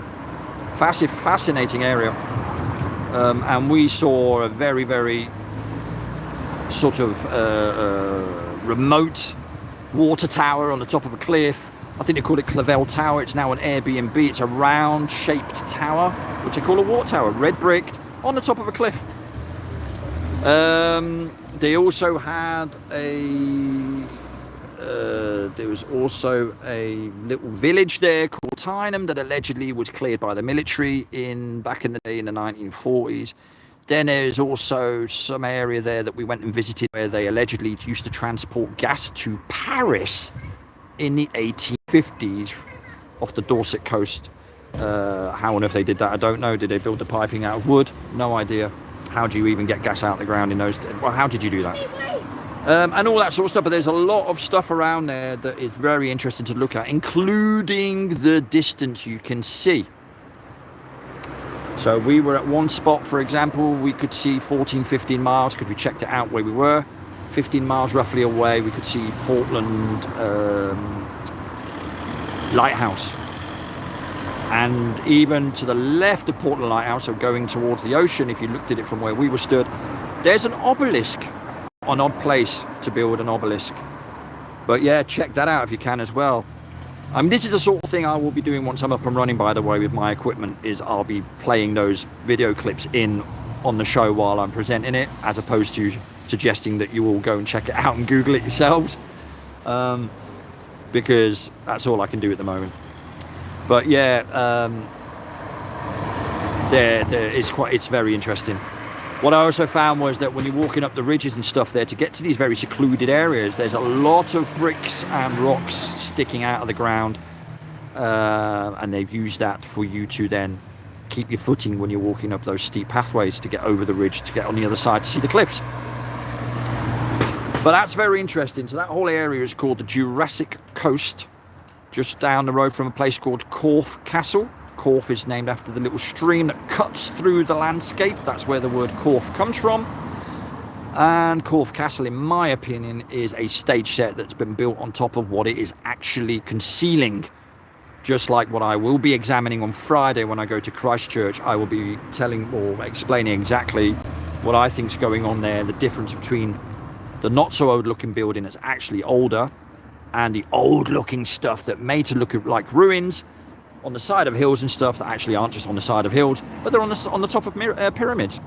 and we saw a very, very sort of remote water tower on the top of a cliff. I think they call it Clavel Tower. It's now an Airbnb. It's a round shaped tower, which they call a water tower, red bricked, on the top of a cliff. They also had there was also a little village there called Tyneham that allegedly was cleared by the military back in the day in the 1940s. Then there's also some area there that we went and visited where they allegedly used to transport gas to Paris in the 1850s off the Dorset coast. How on earth they did that, I don't know. Did they build the piping out of wood? No idea. How do you even get gas out of the ground in those days? Well, how did you do that? And all that sort of stuff. But there's a lot of stuff around there that is very interesting to look at, including the distance you can see. So we were at one spot, for example, we could see 14-15 miles because we checked it out where we were. 15 miles roughly away, we could see Portland Lighthouse. And even to the left of Portland Lighthouse, so going towards the ocean, if you looked at it from where we were stood, there's an obelisk. An odd place to build an obelisk. But yeah, check that out if you can as well. I mean, this is the sort of thing I will be doing once I'm up and running, by the way, with my equipment, is I'll be playing those video clips in on the show while I'm presenting it, as opposed to suggesting that you all go and check it out and Google it yourselves, because that's all I can do at the moment. But yeah, it's very interesting. What I also found was that when you're walking up the ridges and stuff there, to get to these very secluded areas, there's a lot of bricks and rocks sticking out of the ground, and they've used that for you to then keep your footing when you're walking up those steep pathways to get over the ridge, to get on the other side to see the cliffs. But that's very interesting. So that whole area is called the Jurassic Coast, just down the road from a place called Corfe Castle. Corfe is named after the little stream that cuts through the landscape. That's where the word Corfe comes from. And Corfe Castle, in my opinion, is a stage set that's been built on top of what it is actually concealing. Just like what I will be examining on Friday when I go to Christchurch, I will be telling or explaining exactly what I think is going on there, the difference between the not so old looking building that's actually older and the old looking stuff that made to look like ruins on the side of hills and stuff that actually aren't just on the side of hills, but they're on the top of pyramids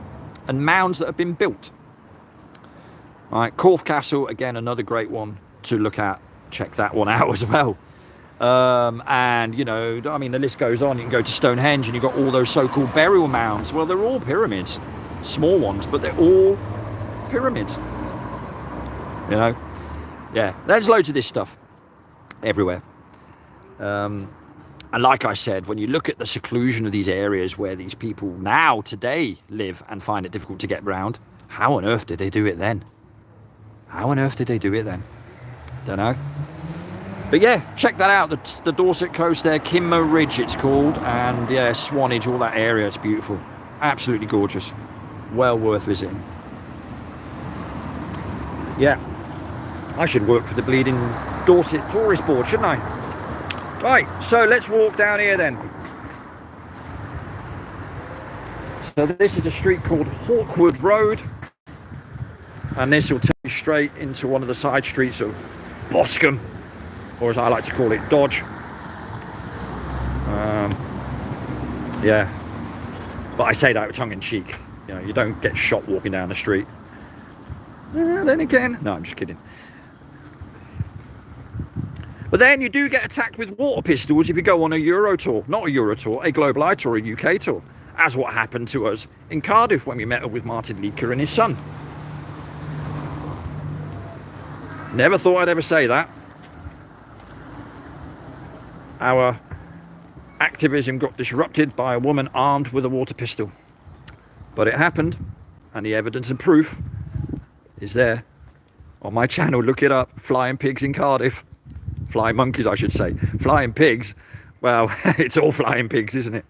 and mounds that have been built. All right, Corfe Castle, again, another great one to look at. Check that one out as well. And, you know, I mean, the list goes on. You can go to Stonehenge and you've got all those so-called burial mounds. Well, they're all pyramids, small ones, but they're all pyramids. You know, yeah, there's loads of this stuff everywhere. And like I said, when you look at the seclusion of these areas where these people now today live and find it difficult to get round, how on earth did they do it then? How on earth did they do it then? Don't know. But yeah, check that out. The Dorset coast there, Kinmer Ridge it's called, and yeah, Swanage, all that area, it's beautiful. Absolutely gorgeous. Well worth visiting. Yeah, I should work for the bleeding Dorset Tourist Board, shouldn't I? Right, so let's walk down here then. So this is a street called Hawkwood Road, and this will take you straight into one of the side streets of Boscombe, or as I like to call it, Dodge. Yeah, but I say that with tongue-in-cheek. You know, you don't get shot walking down the street. Then again, no, I'm just kidding. But then you do get attacked with water pistols if you go on a Euro tour. Not a Euro tour, a Global Eye tour, a UK tour. As what happened to us in Cardiff when we met up with Martin Leaker and his son. Never thought I'd ever say that. Our activism got disrupted by a woman armed with a water pistol. But it happened, and the evidence and proof is there on my channel. Look it up, Flying Pigs in Cardiff. Flying monkeys, I should say. Flying pigs, well, it's all flying pigs, isn't it?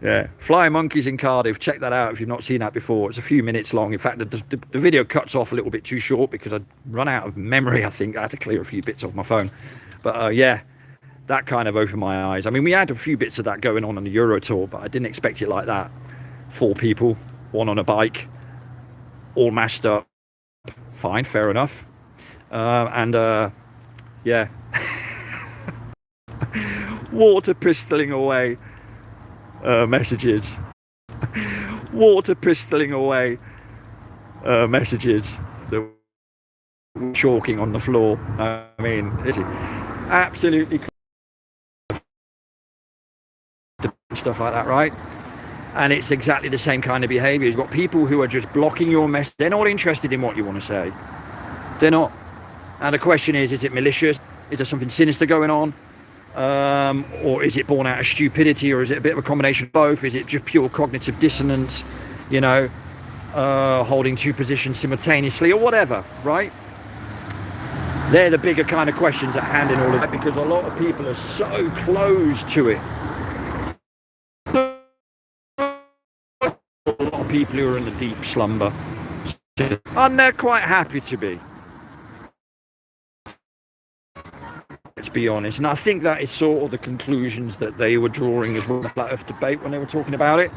Yeah, Flying Monkeys in Cardiff. Check that out if you've not seen that before. It's a few minutes long. In fact, the video cuts off a little bit too short because I'd run out of memory, I think. I had to clear a few bits off my phone. But yeah, that kind of opened my eyes. I mean, we had a few bits of that going on the Euro tour, but I didn't expect it like that. 4 people, 1 on a bike, all mashed up. Fine, fair enough. Yeah, water pistoling away messages. Water pistoling away messages that were chalking on the floor. I mean, it's absolutely stuff like that, right? And it's exactly the same kind of behaviour. You've got people who are just blocking your message. They're not interested in what you want to say. They're not. And the question is it malicious? Is there something sinister going on? Or is it born out of stupidity? Or is it a bit of a combination of both? Is it just pure cognitive dissonance? You know, holding 2 positions simultaneously or whatever, right? They're the bigger kind of questions at hand in all of that, because a lot of people are so close to it. A lot of people who are in a deep slumber, and they're quite happy to be. Let's be honest, and I think that is sort of the conclusions that they were drawing as well in the Flat Earth debate when they were talking about it.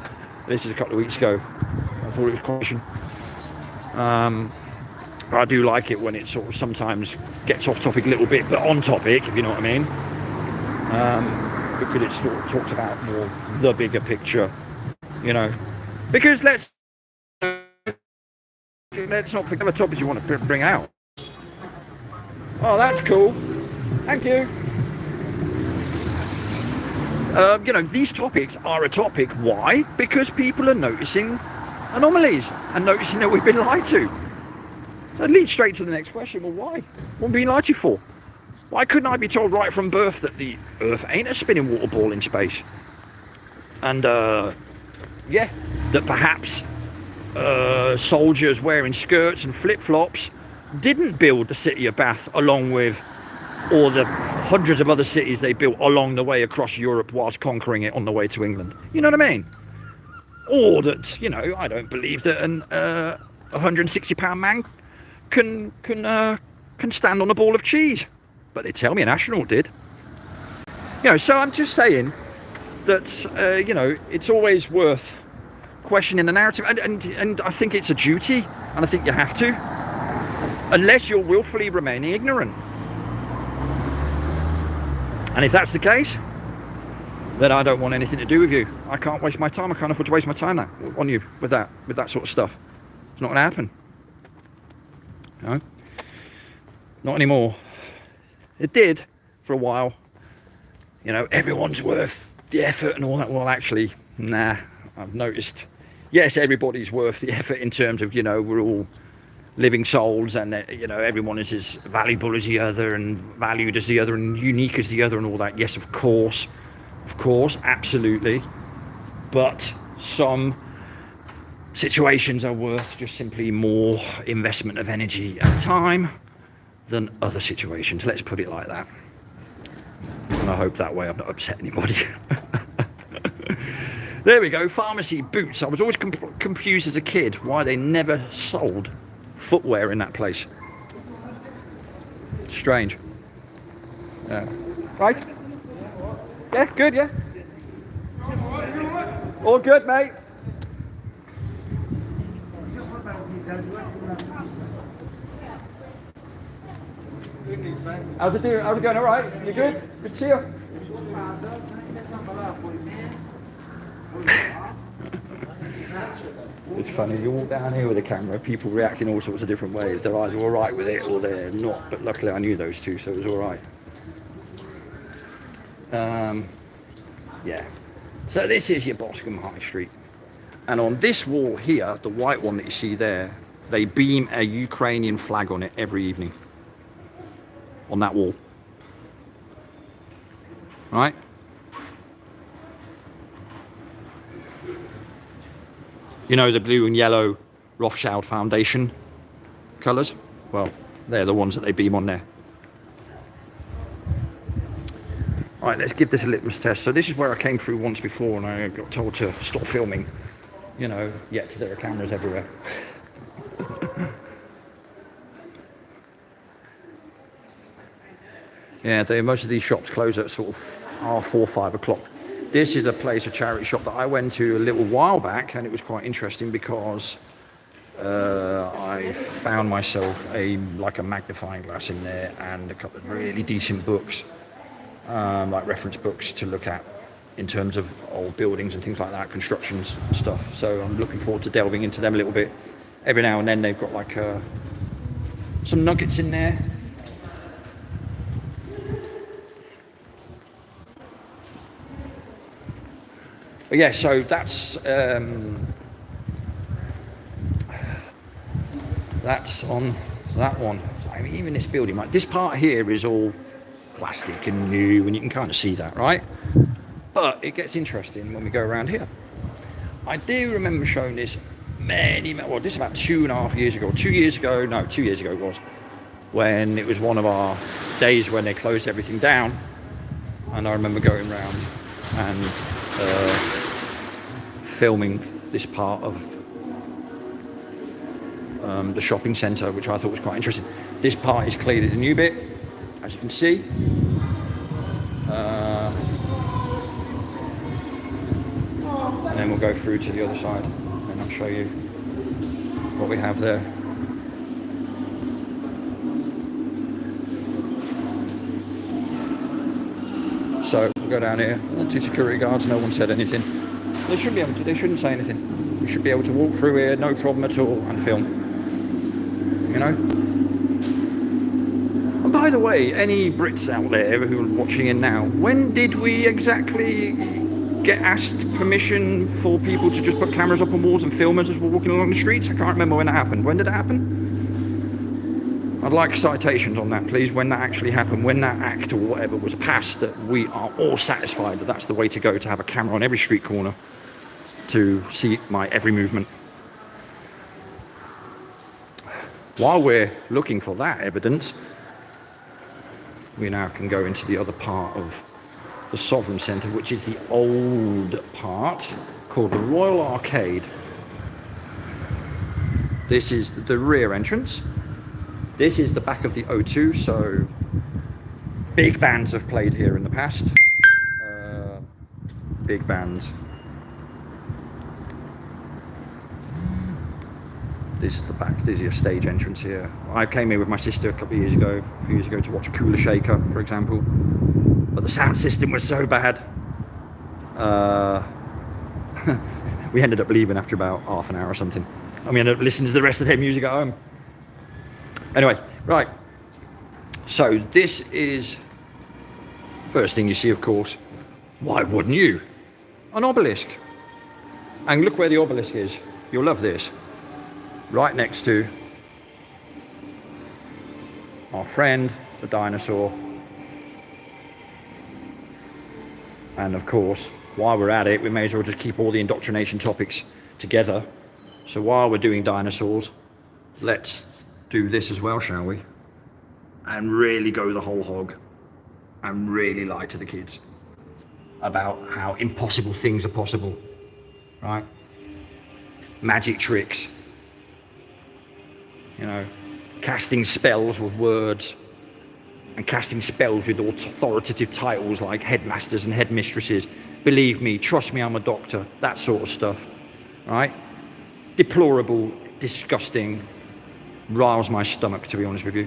This is a couple of weeks ago. I thought it was quite I do like it when it sort of sometimes gets off topic a little bit, but on topic, if you know what I mean. because it sort of talks about more the bigger picture, you know. Because let's not forget the topics you want to bring out. Oh, that's cool. Thank you. You know, these topics are a topic. Why? Because people are noticing anomalies and noticing that we've been lied to. So it leads straight to the next question. Well, why? What being lied to for? Why couldn't I be told right from birth that the Earth ain't a spinning water ball in space? And, yeah, that perhaps soldiers wearing skirts and flip-flops didn't build the city of Bath along with all the hundreds of other cities they built along the way across Europe whilst conquering it on the way to England. You know what I mean? Or that, you know, I don't believe that an 160-pound man can stand on a ball of cheese, but they tell me an astronaut did. You know, so I'm just saying that you know, it's always worth questioning the narrative, and I think it's a duty, and I think you have to, unless you're willfully remaining ignorant. And if that's the case, then I don't want anything to do with you. I can't waste my time. I can't afford to waste my time on you with that sort of stuff. It's not going to happen. No, not anymore. It did for a while. You know, everyone's worth the effort and all that. Well, actually, nah. I've noticed. Yes, everybody's worth the effort in terms of, you know, we're all living souls, and you know, everyone is as valuable as the other and valued as the other and unique as the other and all that. Yes, of course, absolutely. But some situations are worth just simply more investment of energy and time than other situations. Let's put it like that. And I hope that way I've not upset anybody. There we go. Pharmacy, boots. I was always confused as a kid why they never sold footwear in that place. Strange. Yeah. Right? Yeah, good, yeah. All good, mate. How's it doing? How's it going? All right? You good? Good to see you. It's funny, you walk down here with a camera, people react in all sorts of different ways. They're either all right with it or they're not, but luckily I knew those two, so it was all right. Yeah. So this is your Boscombe High Street. And on this wall here, the white one that you see there, they beam a Ukrainian flag on it every evening. On that wall. Right? You know the blue and yellow Rothschild Foundation colours? Well, they're the ones that they beam on there. Right, let's give this a litmus test. So this is where I came through once before and I got told to stop filming. You know, yet there are cameras everywhere. Yeah, most of these shops close at sort of 4, 5 o'clock. This is a place, a charity shop that I went to a little while back, and it was quite interesting because I found myself like a magnifying glass in there and a couple of really decent books, like reference books to look at in terms of old buildings and things like that, constructions and stuff. So I'm looking forward to delving into them a little bit. Every now and then they've got like some nuggets in there. But yeah, so that's on that one. I mean, even this building, like this part here is all plastic and new, and you can kind of see that, right? But it gets interesting when we go around here. I do remember showing this this is about 2.5 years ago, 2 years ago, no, 2 years ago it was, when it was one of our days when they closed everything down, and I remember going around and filming this part of the shopping centre, which I thought was quite interesting. This part is clearly the new bit, as you can see. And then we'll go through to the other side and I'll show you what we have there. So We'll go down here. Two security guards. No one said anything. They should be able to. They shouldn't say anything. We should be able to walk through here, no problem at all, and film. You know. And by the way, any Brits out there who are watching in now, when did we exactly get asked permission for people to just put cameras up on walls and film us as we're walking along the streets? I can't remember when that happened. When did it happen? I'd like citations on that, please, when that actually happened, when that act or whatever was passed, that we are all satisfied that that's the way to go, to have a camera on every street corner to see my every movement. While we're looking for that evidence, we now can go into the other part of the Sovereign Centre, which is the old part called the Royal Arcade. This is the rear entrance. This is the back of the O2, so big bands have played here in the past. Big bands. This is the back, this is your stage entrance here. I came here with my sister a few years ago to watch Cooler Shaker, for example. But the sound system was so bad. We ended up leaving after about half an hour or something. And we ended up listening to the rest of their music at home. Anyway, right. So this is, first thing you see, of course, why wouldn't you? An obelisk. And look where the obelisk is. You'll love this. Right next to our friend, the dinosaur. And of course, while we're at it, we may as well just keep all the indoctrination topics together. So while we're doing dinosaurs, let's do this as well, shall we? And really go the whole hog and really lie to the kids about how impossible things are possible, right? Magic tricks, you know, casting spells with words and casting spells with authoritative titles like headmasters and headmistresses. Believe me, trust me, I'm a doctor, that sort of stuff, right? Deplorable, disgusting, riles my stomach, to be honest with you.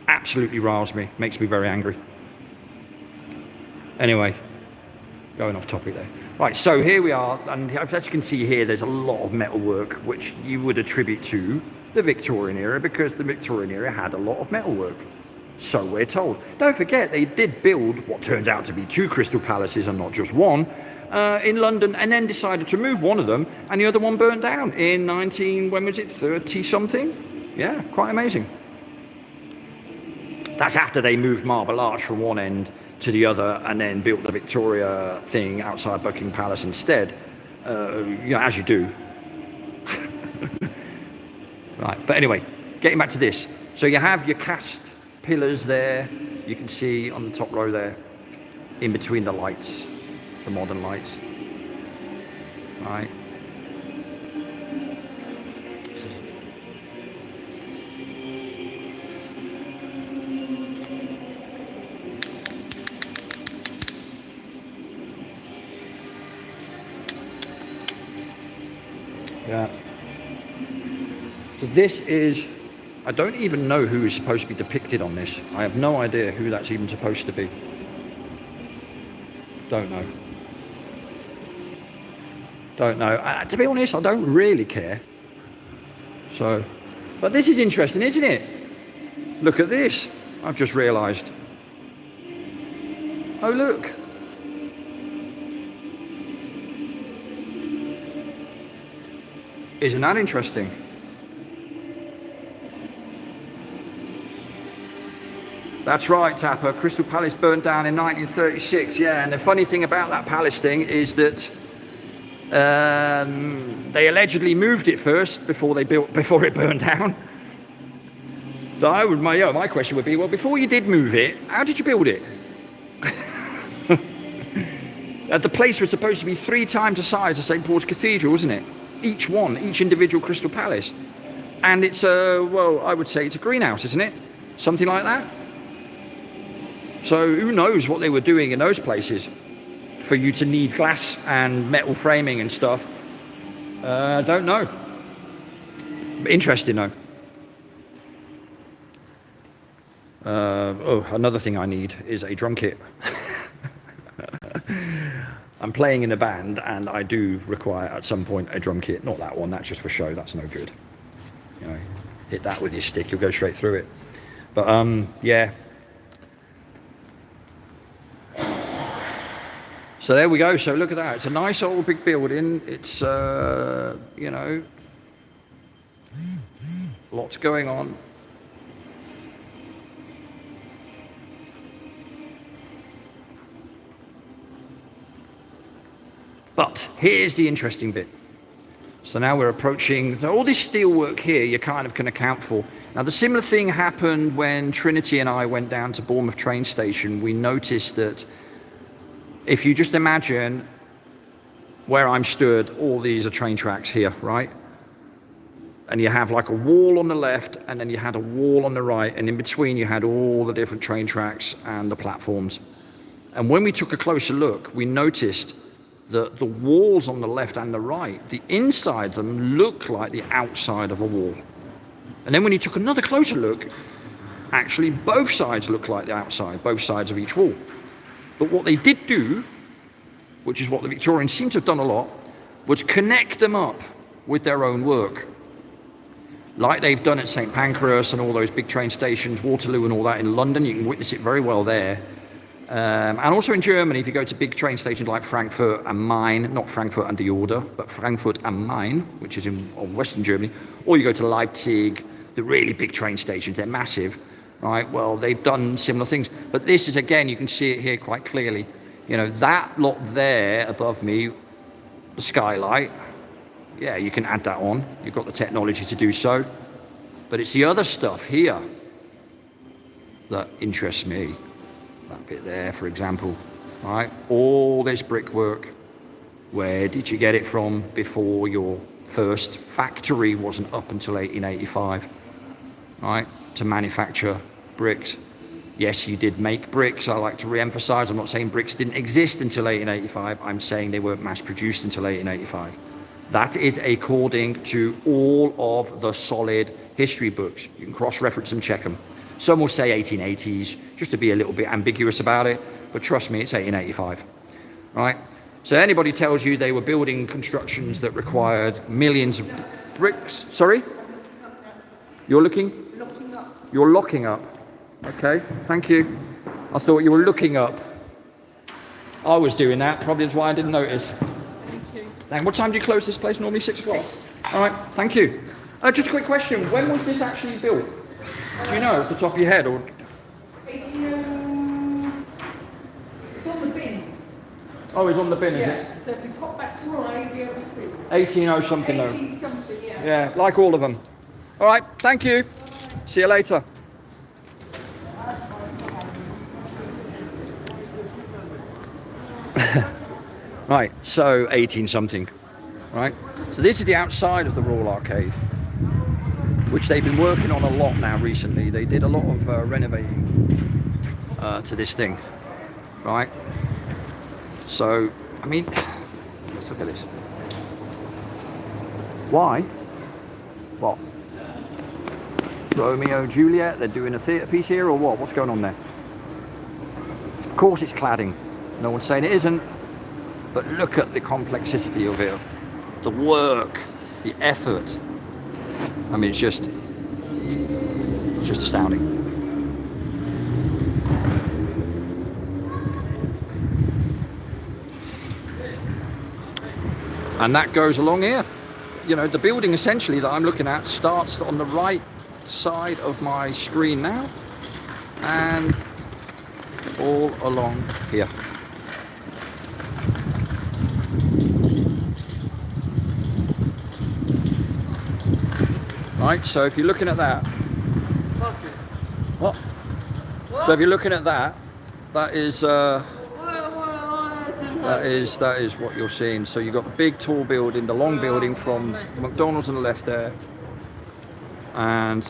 Absolutely riles me, makes me very angry. Anyway, going off topic there. Right, so here we are, and as you can see here, there's a lot of metalwork which you would attribute to the Victorian era, because the Victorian era had a lot of metalwork. So we're told. Don't forget, they did build what turns out to be 2 Crystal Palaces and not just one, in London, and then decided to move one of them, and the other one burnt down in 30 something? Yeah, quite amazing. That's after they moved Marble Arch from one end to the other and then built the Victoria thing outside Buckingham Palace instead. You know, as you do. Right, but anyway, getting back to this. So you have your cast pillars there, you can see on the top row there, in between the lights, the modern lights. Right. Yeah. So this is, I don't even know who is supposed to be depicted on this. I have no idea who that's even supposed to be. Don't know. Don't know. To be honest, I don't really care. So, but this is interesting, isn't it? Look at this. I've just realised. Oh, look. Isn't that interesting? That's right, Tapper. Crystal Palace burnt down in 1936. Yeah, and the funny thing about that palace thing is that they allegedly moved it first before it burned down. So my question would be, well, before you did move it, how did you build it? The place was supposed to be 3 times the size of St. Paul's Cathedral, wasn't it? Each individual Crystal Palace. And it's well, I would say it's a greenhouse, isn't it? Something like that. So who knows what they were doing in those places for you to need glass and metal framing and stuff. I don't know. Interesting though. Oh, another thing I need is a drum kit. I'm playing in a band, and I do require at some point a drum kit. Not that one, that's just for show, that's no good. You know, hit that with your stick, you'll go straight through it. But yeah. So there we go. So look at that. It's a nice old big building. It's, you know, lots going on. But here's the interesting bit. So now we're approaching, so all this steel work here you kind of can account for. Now the similar thing happened when Trinity and I went down to Bournemouth train station. We noticed that if you just imagine where I'm stood, all these are train tracks here, right? And you have like a wall on the left, and then you had a wall on the right, and in between you had all the different train tracks and the platforms. And when we took a closer look, we noticed that the walls on the left and the right, the inside of them look like the outside of a wall. And then when you took another closer look, actually both sides look like the outside, both sides of each wall. But what they did do, which is what the Victorians seem to have done a lot, was connect them up with their own work. Like they've done at St Pancras and all those big train stations, Waterloo and all that in London. You can witness it very well there. And also in Germany, if you go to big train stations like Frankfurt am Main, not Frankfurt an der Oder, but Frankfurt am Main, which is in Western Germany, or you go to Leipzig, the really big train stations, they're massive, right? Well, they've done similar things. But this is, again, you can see it here quite clearly. You know, that lot there above me, the skylight, yeah, you can add that on. You've got the technology to do so. But it's the other stuff here that interests me. That bit there, for example, right? All this brickwork, where did you get it from before your first factory wasn't up until 1885, right? To manufacture bricks. Yes, you did make bricks. I like to re-emphasize, I'm not saying bricks didn't exist until 1885. I'm saying they weren't mass produced until 1885. That is according to all of the solid history books. You can cross-reference and check them. Some will say 1880s, just to be a little bit ambiguous about it, but trust me, it's 1885, right? So anybody tells you they were building constructions that required millions of bricks, sorry? You're looking? Locking up. You're locking up. Okay, thank you. I thought you were looking up. I was doing that, probably that's why I didn't notice. Thank you. And what time do you close this place? Normally 6 o'clock? 6. All right, thank you. Just a quick question, when was this actually built? Do you know off the top of your head? Or 18, it's on the bins. Oh, it's on the bin, yeah. Is it? So if you pop back tomorrow, you'll be able to see. 18 something though. 18 something, yeah. Yeah, like all of them. All right, thank you. See you later. Right, so 18 something, right? So this is the outside of the Royal Arcade, which they've been working on a lot now recently. They did a lot of renovating to this thing, right? So, I mean, let's look at this. Why? What? Romeo, Juliet, they're doing a theatre piece here or what? What's going on there? Of course it's cladding. No one's saying it isn't. But look at the complexity of it. The work, the effort. I mean, it's just astounding. And that goes along here. You know, the building essentially that I'm looking at starts on the right side of my screen now and all along here. Right, so if you're looking at that, what? So if you're looking at that, that is what you're seeing. So you've got the big tall building, the long building from McDonald's on the left there, and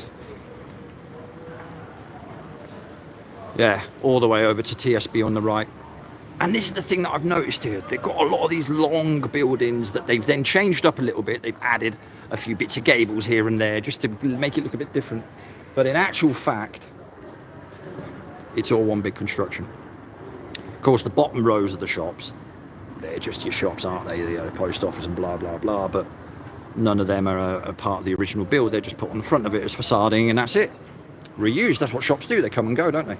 yeah, all the way over to TSB on the right. And this is the thing that I've noticed here. They've got a lot of these long buildings that they've then changed up a little bit. They've added a few bits of gables here and there just to make it look a bit different. But in actual fact, it's all one big construction. Of course, the bottom rows of the shops, they're just your shops, aren't they? The post office and blah blah blah. But none of them are a part of the original build. They're just put on the front of it as facading, and that's it. Reused. That's what shops do. They come and go, don't they?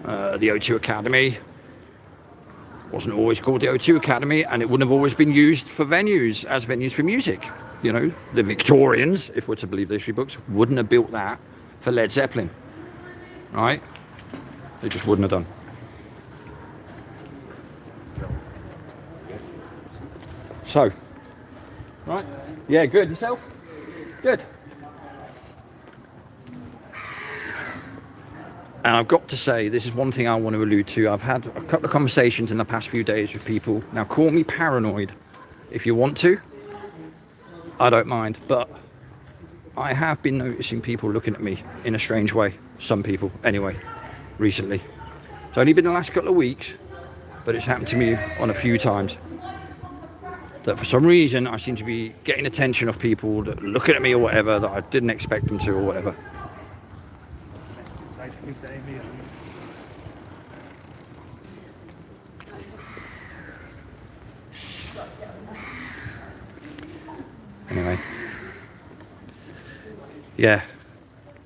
The O2 Academy wasn't always called the O2 Academy, and it wouldn't have always been used for venues as venues for music. You know, the Victorians, if we're to believe the history books, wouldn't have built that for Led Zeppelin, right? They just wouldn't have done. So, right? Yeah, good. Yourself? Good. And I've got to say, this is one thing I want to allude to. I've had a couple of conversations in the past few days with people. Now, call me paranoid if you want to. I don't mind. But I have been noticing people looking at me in a strange way. Some people, anyway, recently. It's only been the last couple of weeks, but it's happened to me on a few times. That for some reason, I seem to be getting attention of people that looking at me or whatever that I didn't expect them to or whatever. Anyway, yeah,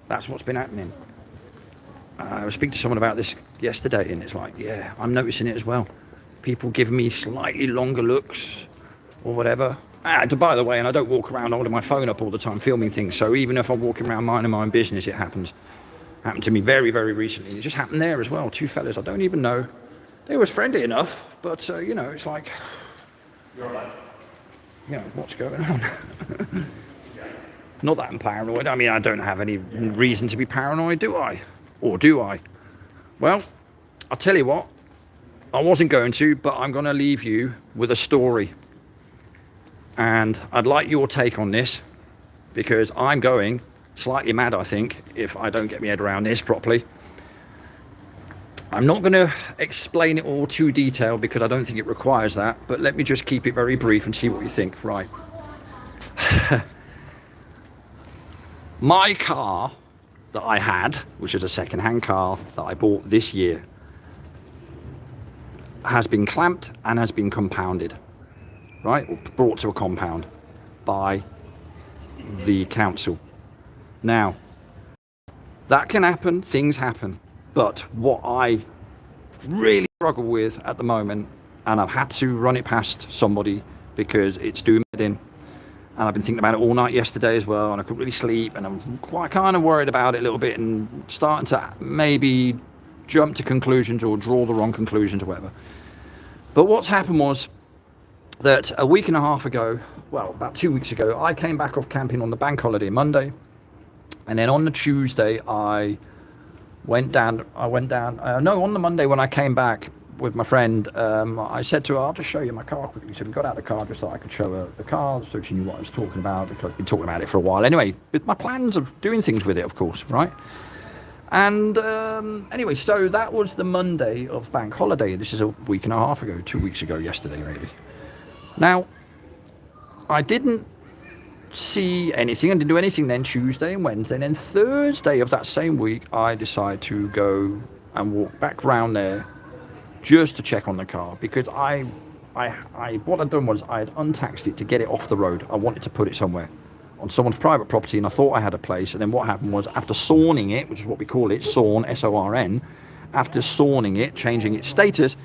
that's what's been happening. I was speaking to someone about this yesterday, and it's like, yeah, I'm noticing it as well. People give me slightly longer looks or whatever. And by the way, and I don't walk around holding my phone up all the time filming things, so even if I'm walking around minding my own business, it happens. Happened to me very, very recently. It just happened there as well. Two fellas I don't even know. They was friendly enough, but you know, it's like, you're right. You know, what's going on? Not that I'm paranoid. I mean, I don't have any reason to be paranoid, do I? Or do I? Well, I'll tell you what. I wasn't going to, but I'm going to leave you with a story. And I'd like your take on this, because I'm going slightly mad, I think, if I don't get my head around this properly. I'm not going to explain it all too detailed because I don't think it requires that, but let me just keep it very brief and see what you think. Right. My car that I had, which is a second-hand car that I bought this year, has been clamped and has been compounded, right? Or brought to a compound by the council. Now, that can happen, things happen. But what I really struggle with at the moment, and I've had to run it past somebody because it's doing me in, and I've been thinking about it all night yesterday as well, and I couldn't really sleep, and I'm quite kind of worried about it a little bit and starting to maybe jump to conclusions or draw the wrong conclusions or whatever. But what's happened was that a week and a half ago, well, about 2 weeks ago, I came back off camping on the bank holiday Monday, and then on the Tuesday on the Monday when I came back with my friend, I said to her, I'll just show you my car quickly. So we got out of the car just so I could show her the car so she knew what I was talking about, because I've been talking about it for a while. Anyway, with my plans of doing things with it, of course, right? And anyway, so that was the Monday of bank holiday. This is a week and a half ago, 2 weeks ago yesterday, really. Now, I didn't see anything. I didn't do anything then Tuesday and Wednesday. And then Thursday of that same week, I decided to go and walk back round there just to check on the car, because what I'd done was I had untaxed it to get it off the road. I wanted to put it somewhere on someone's private property, and I thought I had a place. And then what happened was, after sawing it, which is what we call it, sawn, S-O-R-N, after sawing it, changing its status,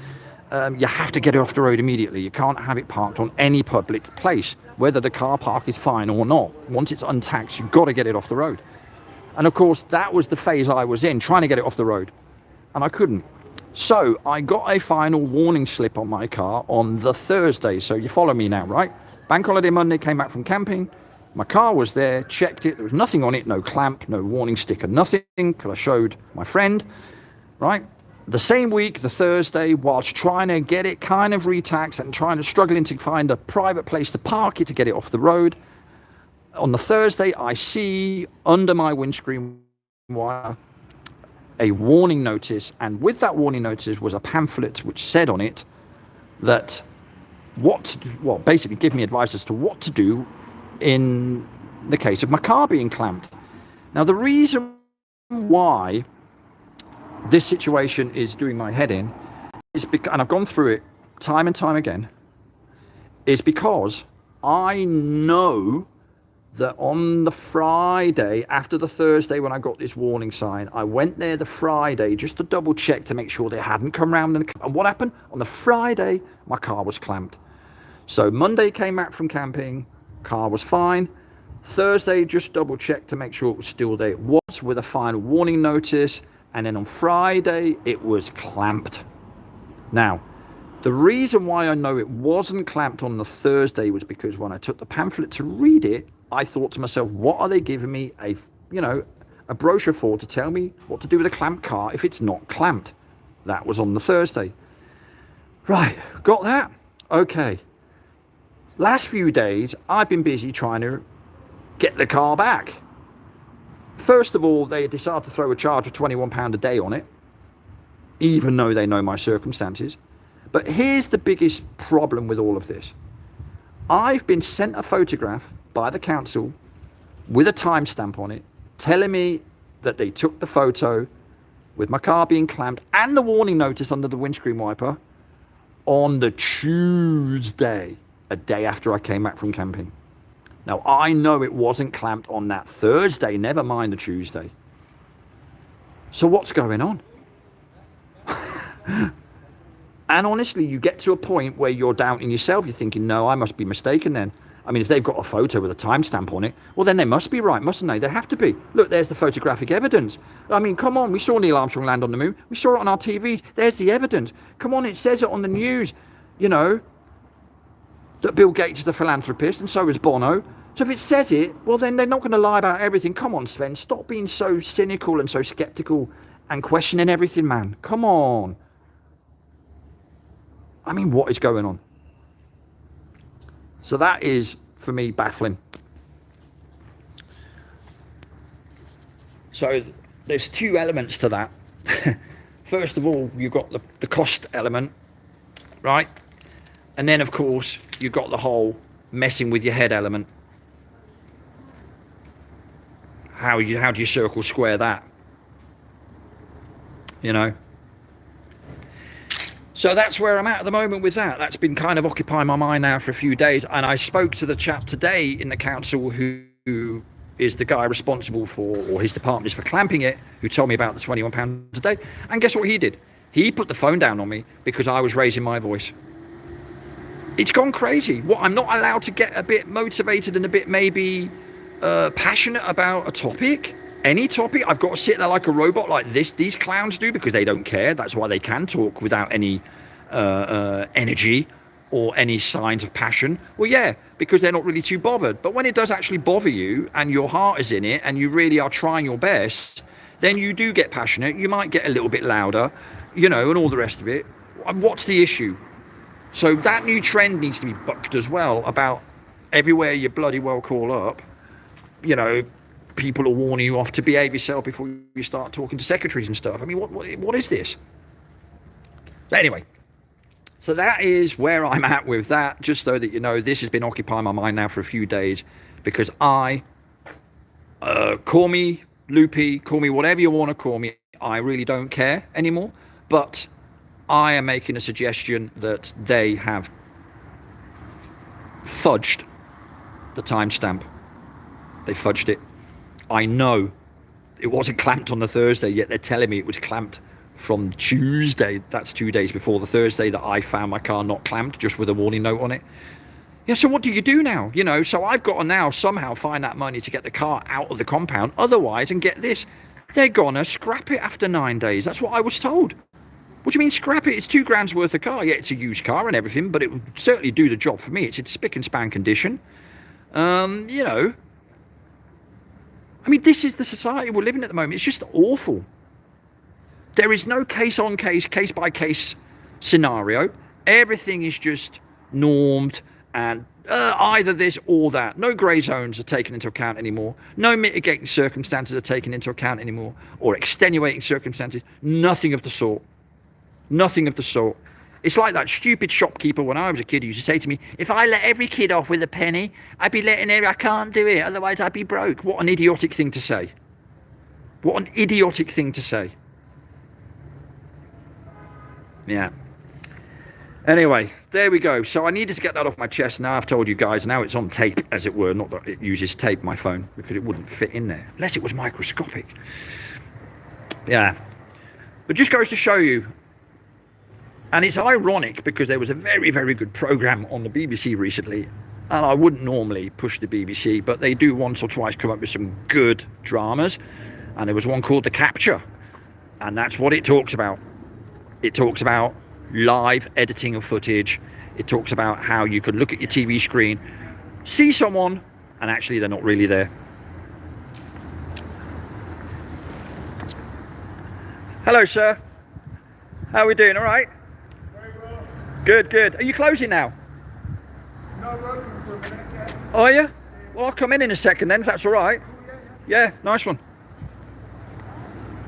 you have to get it off the road immediately. You can't have it parked on any public place, whether the car park is fine or not. Once it's untaxed, you've got to get it off the road. And of course, that was the phase I was in, trying to get it off the road. And I couldn't. So I got a final warning slip on my car on the Thursday. So you follow me now, right? Bank holiday Monday, came back from camping. My car was there, checked it. There was nothing on it, no clamp, no warning sticker, nothing, because I showed my friend, right? The same week, the Thursday, whilst trying to get it kind of retaxed and struggling to find a private place to park it to get it off the road, on the Thursday, I see under my windscreen wire a warning notice, and with that warning notice was a pamphlet which said on it that basically give me advice as to what to do in the case of my car being clamped. Now, the reason why this situation is doing my head in and I've gone through it time and time again, is because I know that on the Friday, after the Thursday when I got this warning sign, I went there the Friday just to double check to make sure they hadn't come round. And what happened? On the Friday, my car was clamped. So Monday came back from camping, car was fine. Thursday, just double checked to make sure it was still there. It was, with a final warning notice. And then on Friday, it was clamped. Now, the reason why I know it wasn't clamped on the Thursday was because when I took the pamphlet to read it, I thought to myself, what are they giving me a brochure for, to tell me what to do with a clamped car if it's not clamped? That was on the Thursday. Right, got that? Okay. Last few days, I've been busy trying to get the car back. First of all, they decided to throw a charge of £21 a day on it, even though they know my circumstances. But here's the biggest problem with all of this. I've been sent a photograph by the council with a timestamp on it, telling me that they took the photo with my car being clamped and the warning notice under the windscreen wiper on the Tuesday, a day after I came back from camping. Now, I know it wasn't clamped on that Thursday, never mind the Tuesday. So what's going on? And honestly, you get to a point where you're doubting yourself. You're thinking, no, I must be mistaken then. I mean, if they've got a photo with a timestamp on it, well, then they must be right, mustn't they? They have to be. Look, there's the photographic evidence. I mean, come on, we saw Neil Armstrong land on the moon. We saw it on our TVs. There's the evidence. Come on, it says it on the news, that Bill Gates is a philanthropist and so is Bono. So if it says it, well, then they're not going to lie about everything. Come on, Sven, stop being so cynical and so skeptical and questioning everything, man. Come on. I mean, what is going on? So that is, for me, baffling. So there's two elements to that. First of all, you've got the cost element, right? And then, of course, you've got the whole messing with your head element. How do you circle square that? So that's where I'm at the moment with that. That's been kind of occupying my mind now for a few days. And I spoke to the chap today in the council who is the guy responsible for, or his department is for clamping it, who told me about the £21 a day. And guess what he did? He put the phone down on me because I was raising my voice. It's gone crazy. What, I'm not allowed to get a bit motivated and a bit maybe passionate about a topic? Any topic? I've got to sit there like a robot like these clowns do, because they don't care. That's why they can talk without any energy or any signs of passion. Well, yeah, because they're not really too bothered. But when it does actually bother you and your heart is in it and you really are trying your best, then you do get passionate. You might get a little bit louder, and all the rest of it. What's the issue? So that new trend needs to be bucked as well, about everywhere you bloody well call up, people are warning you off to behave yourself before you start talking to secretaries and stuff. I mean, what is this? Anyway, so that is where I'm at with that, just so that you know, this has been occupying my mind now for a few days, because I, call me loopy, call me whatever you want to call me, I really don't care anymore, but I am making a suggestion that they have fudged the timestamp. They fudged it. I know it wasn't clamped on the Thursday, yet they're telling me it was clamped from Tuesday. That's 2 days before the Thursday that I found my car not clamped, just with a warning note on it. Yeah, so what do you do now? So I've got to now somehow find that money to get the car out of the compound. Otherwise, and get this, they're gonna scrap it after 9 days. That's what I was told. What do you mean scrap it? It's £2,000 worth of car. Yeah, it's a used car and everything, but it would certainly do the job for me. It's in spick and span condition. I mean, this is the society we're living in at the moment. It's just awful. There is no case-on-case, case-by-case scenario. Everything is just normed and either this or that. No grey zones are taken into account anymore. No mitigating circumstances are taken into account anymore, or extenuating circumstances. Nothing of the sort. Nothing of the sort. It's like that stupid shopkeeper when I was a kid who used to say to me, if I let every kid off with a penny, I'd be letting I can't do it, otherwise I'd be broke. What an idiotic thing to say. What an idiotic thing to say. Yeah. Anyway, there we go. So I needed to get that off my chest. Now I've told you guys. Now it's on tape, as it were. Not that it uses tape, my phone, because it wouldn't fit in there unless it was microscopic. Yeah, but just goes to show you. And it's ironic because there was a very, very good program on the BBC recently, and I wouldn't normally push the BBC, but they do once or twice come up with some good dramas, and there was one called The Capture, and that's what it talks about. It talks about live editing of footage. It talks about how you could look at your TV screen, see someone, and actually they're not really there. Hello, sir. How are we doing? All right? Very well. Good, good. Are you closing now? No, working for a minute, yeah. Are you? Well, I'll come in a second then, if that's all right. Oh, yeah. Yeah, nice one.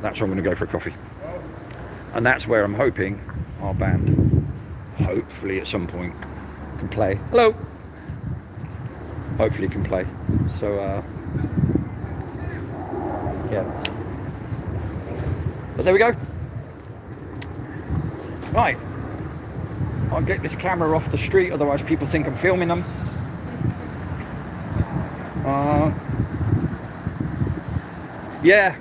That's where I'm going to go for a coffee. Oh, And that's where I'm hoping our band, hopefully at some point, can play. Hello. Hopefully can play. So, yeah. But there we go. Right. I'll get this camera off the street, otherwise people think I'm filming them. Yeah.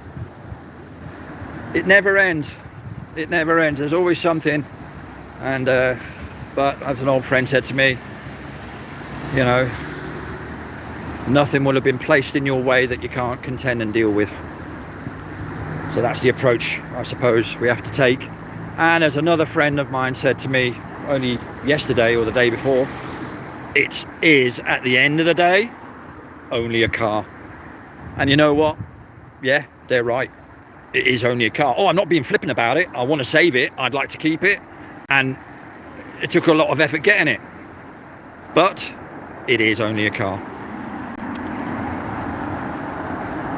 It never ends. It never ends. There's always something. And but as an old friend said to me, you know, nothing will have been placed in your way that you can't contend and deal with. So that's the approach, I suppose, we have to take. And as another friend of mine said to me only yesterday or the day before, it is, at the end of the day, only a car. And you know what? Yeah, they're right. It is only a car. Oh, I'm not being flippant about it. I want to save it. I'd like to keep it. And it took a lot of effort getting it. But it is only a car.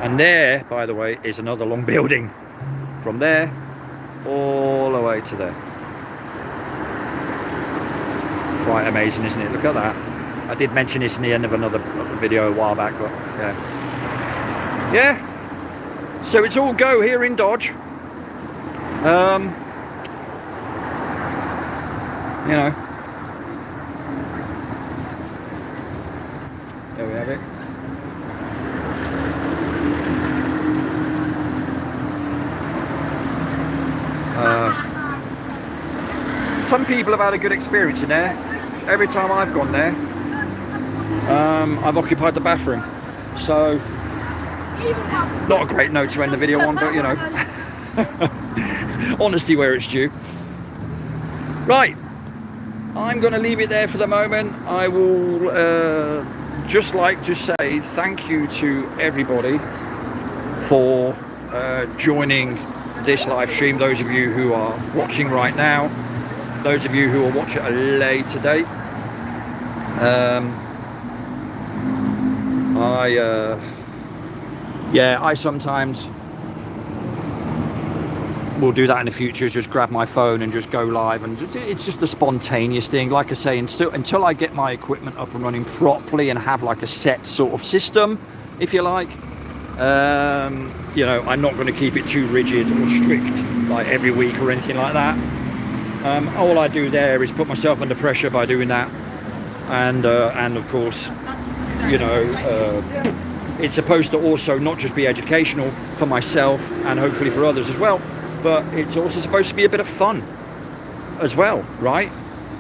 And there, by the way, is another long building. From there, all the way to there. Quite amazing, isn't it? Look at that. I did mention this in the end of another video a while back, but yeah. Yeah. So it's all go here in Dodge. You know. There we have it. Some people have had a good experience in there. Every time I've gone there, I've occupied the bathroom. So, not a great note to end the video on, but you know, honesty where it's due. Right, I'm going to leave it there for the moment. I will just like to say thank you to everybody for joining this live stream. Those of you who are watching right now, those of you who will watch it at a later date. I sometimes will do that in the future, just grab my phone and just go live, and it's just a spontaneous thing. Like I say, until I get my equipment up and running properly and have like a set sort of system, if you like, you know, I'm not going to keep it too rigid or strict like every week or anything like that. All I do there is put myself under pressure by doing that, and of course, you know, it's supposed to also not just be educational for myself and hopefully for others as well, but it's also supposed to be a bit of fun as well, right?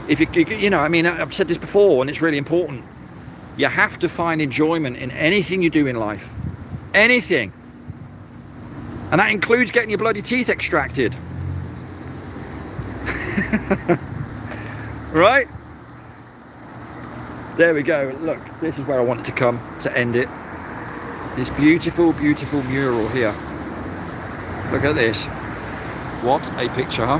If you know, I mean, I've said this before, and it's really important. You have to find enjoyment in anything you do in life, anything, and that includes getting your bloody teeth extracted. Right, there we go. Look, this is where I wanted to come to end it. This beautiful, beautiful mural here. Look at this. What a picture, huh?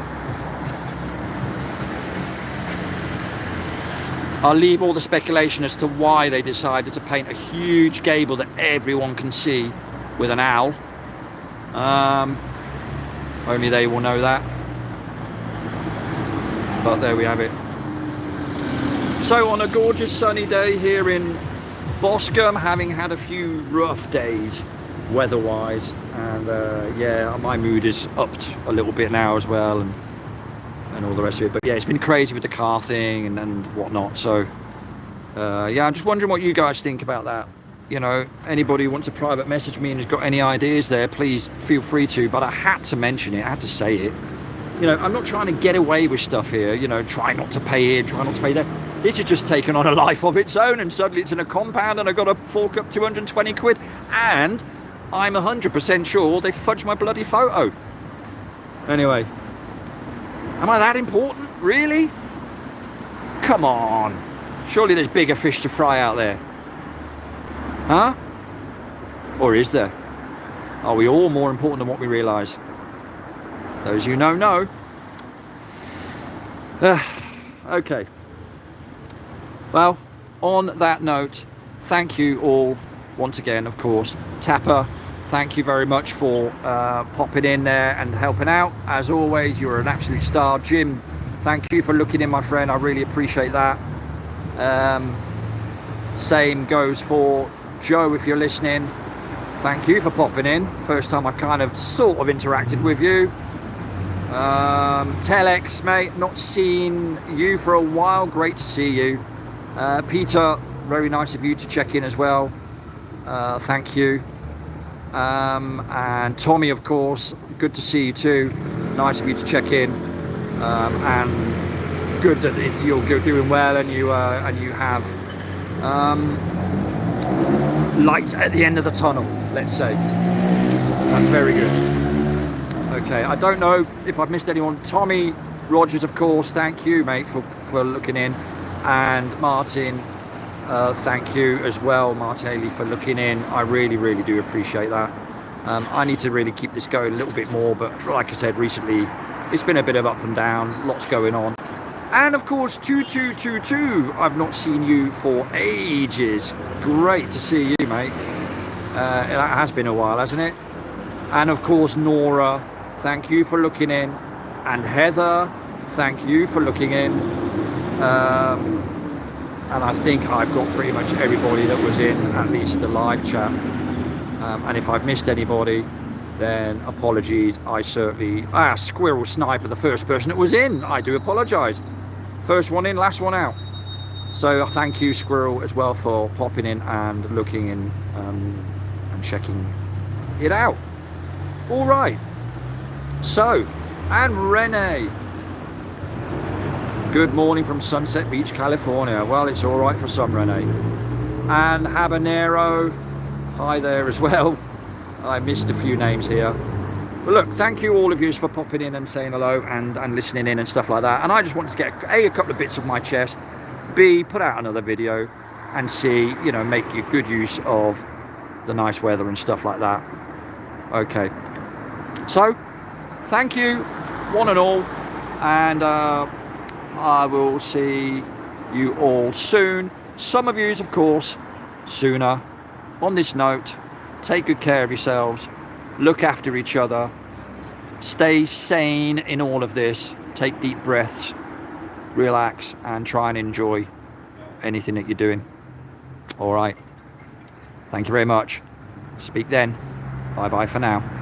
I'll leave all the speculation as to why they decided to paint a huge gable that everyone can see with an owl. Only they will know that. But there we have it. So on a gorgeous sunny day here in Boscombe, having had a few rough days weather-wise, and yeah, my mood is upped a little bit now as well, and and all the rest of it. But yeah, it's been crazy with the car thing and whatnot. So yeah, I'm just wondering what you guys think about that. You know, anybody who wants to private message me and has got any ideas there, please feel free to. But I had to mention it, I had to say it. You know, I'm not trying to get away with stuff here, you know, try not to pay here, try not to pay there. This has just taken on a life of its own, and suddenly it's in a compound and I've got to fork up 220 quid. And I'm 100% sure they fudged my bloody photo. Anyway, am I that important? Really? Come on. Surely there's bigger fish to fry out there. Huh? Or is there? Are we all more important than what we realise? Those who know. Okay. Well, on that note, thank you all once again, of course. Tapper, thank you very much for popping in there and helping out. As always, you're an absolute star. Jim, thank you for looking in, my friend. I really appreciate that. Same goes for Joe, if you're listening. Thank you for popping in. First time I've kind of sort of interacted with you. Telex, mate, not seen you for a while. Great to see you. Peter, very nice of you to check in as well. Thank you. And Tommy, of course, good to see you too. Nice of you to check in. And good that you're doing well and you have light at the end of the tunnel, let's say. That's very good. Okay, I don't know if I've missed anyone. Tommy Rogers, of course, thank you, mate, for looking in. And Martin, thank you as well, Martin Haley, for looking in. I really, really do appreciate that. I need to really keep this going a little bit more, but like I said, recently it's been a bit of up and down, lots going on. And of course, 2222, I've not seen you for ages. Great to see you, mate. That has been a while, hasn't it? And of course, Nora, thank you for looking in. And Heather, thank you for looking in. And I think I've got pretty much everybody that was in at least the live chat. And if I've missed anybody, then apologies. I certainly... Squirrel Sniper, the first person that was in. I do apologise. First one in, last one out. So thank you, Squirrel, as well, for popping in and looking in and checking it out. All right. So, and Renee. Good morning from Sunset Beach, California. Well, it's all right for some, Renee. And Habanero, hi there as well. I missed a few names here. But look, thank you all of you for popping in and saying hello and listening in and stuff like that. And I just wanted to get A, a couple of bits of my chest, B, put out another video, and C, you know, make you good use of the nice weather and stuff like that. Okay. So, thank you, one and all. And I will see you all soon. Some of yous, of course, sooner. On this note, take good care of yourselves. Look after each other. Stay sane in all of this. Take deep breaths. Relax and try and enjoy anything that you're doing. All right. Thank you very much. Speak then. Bye-bye for now.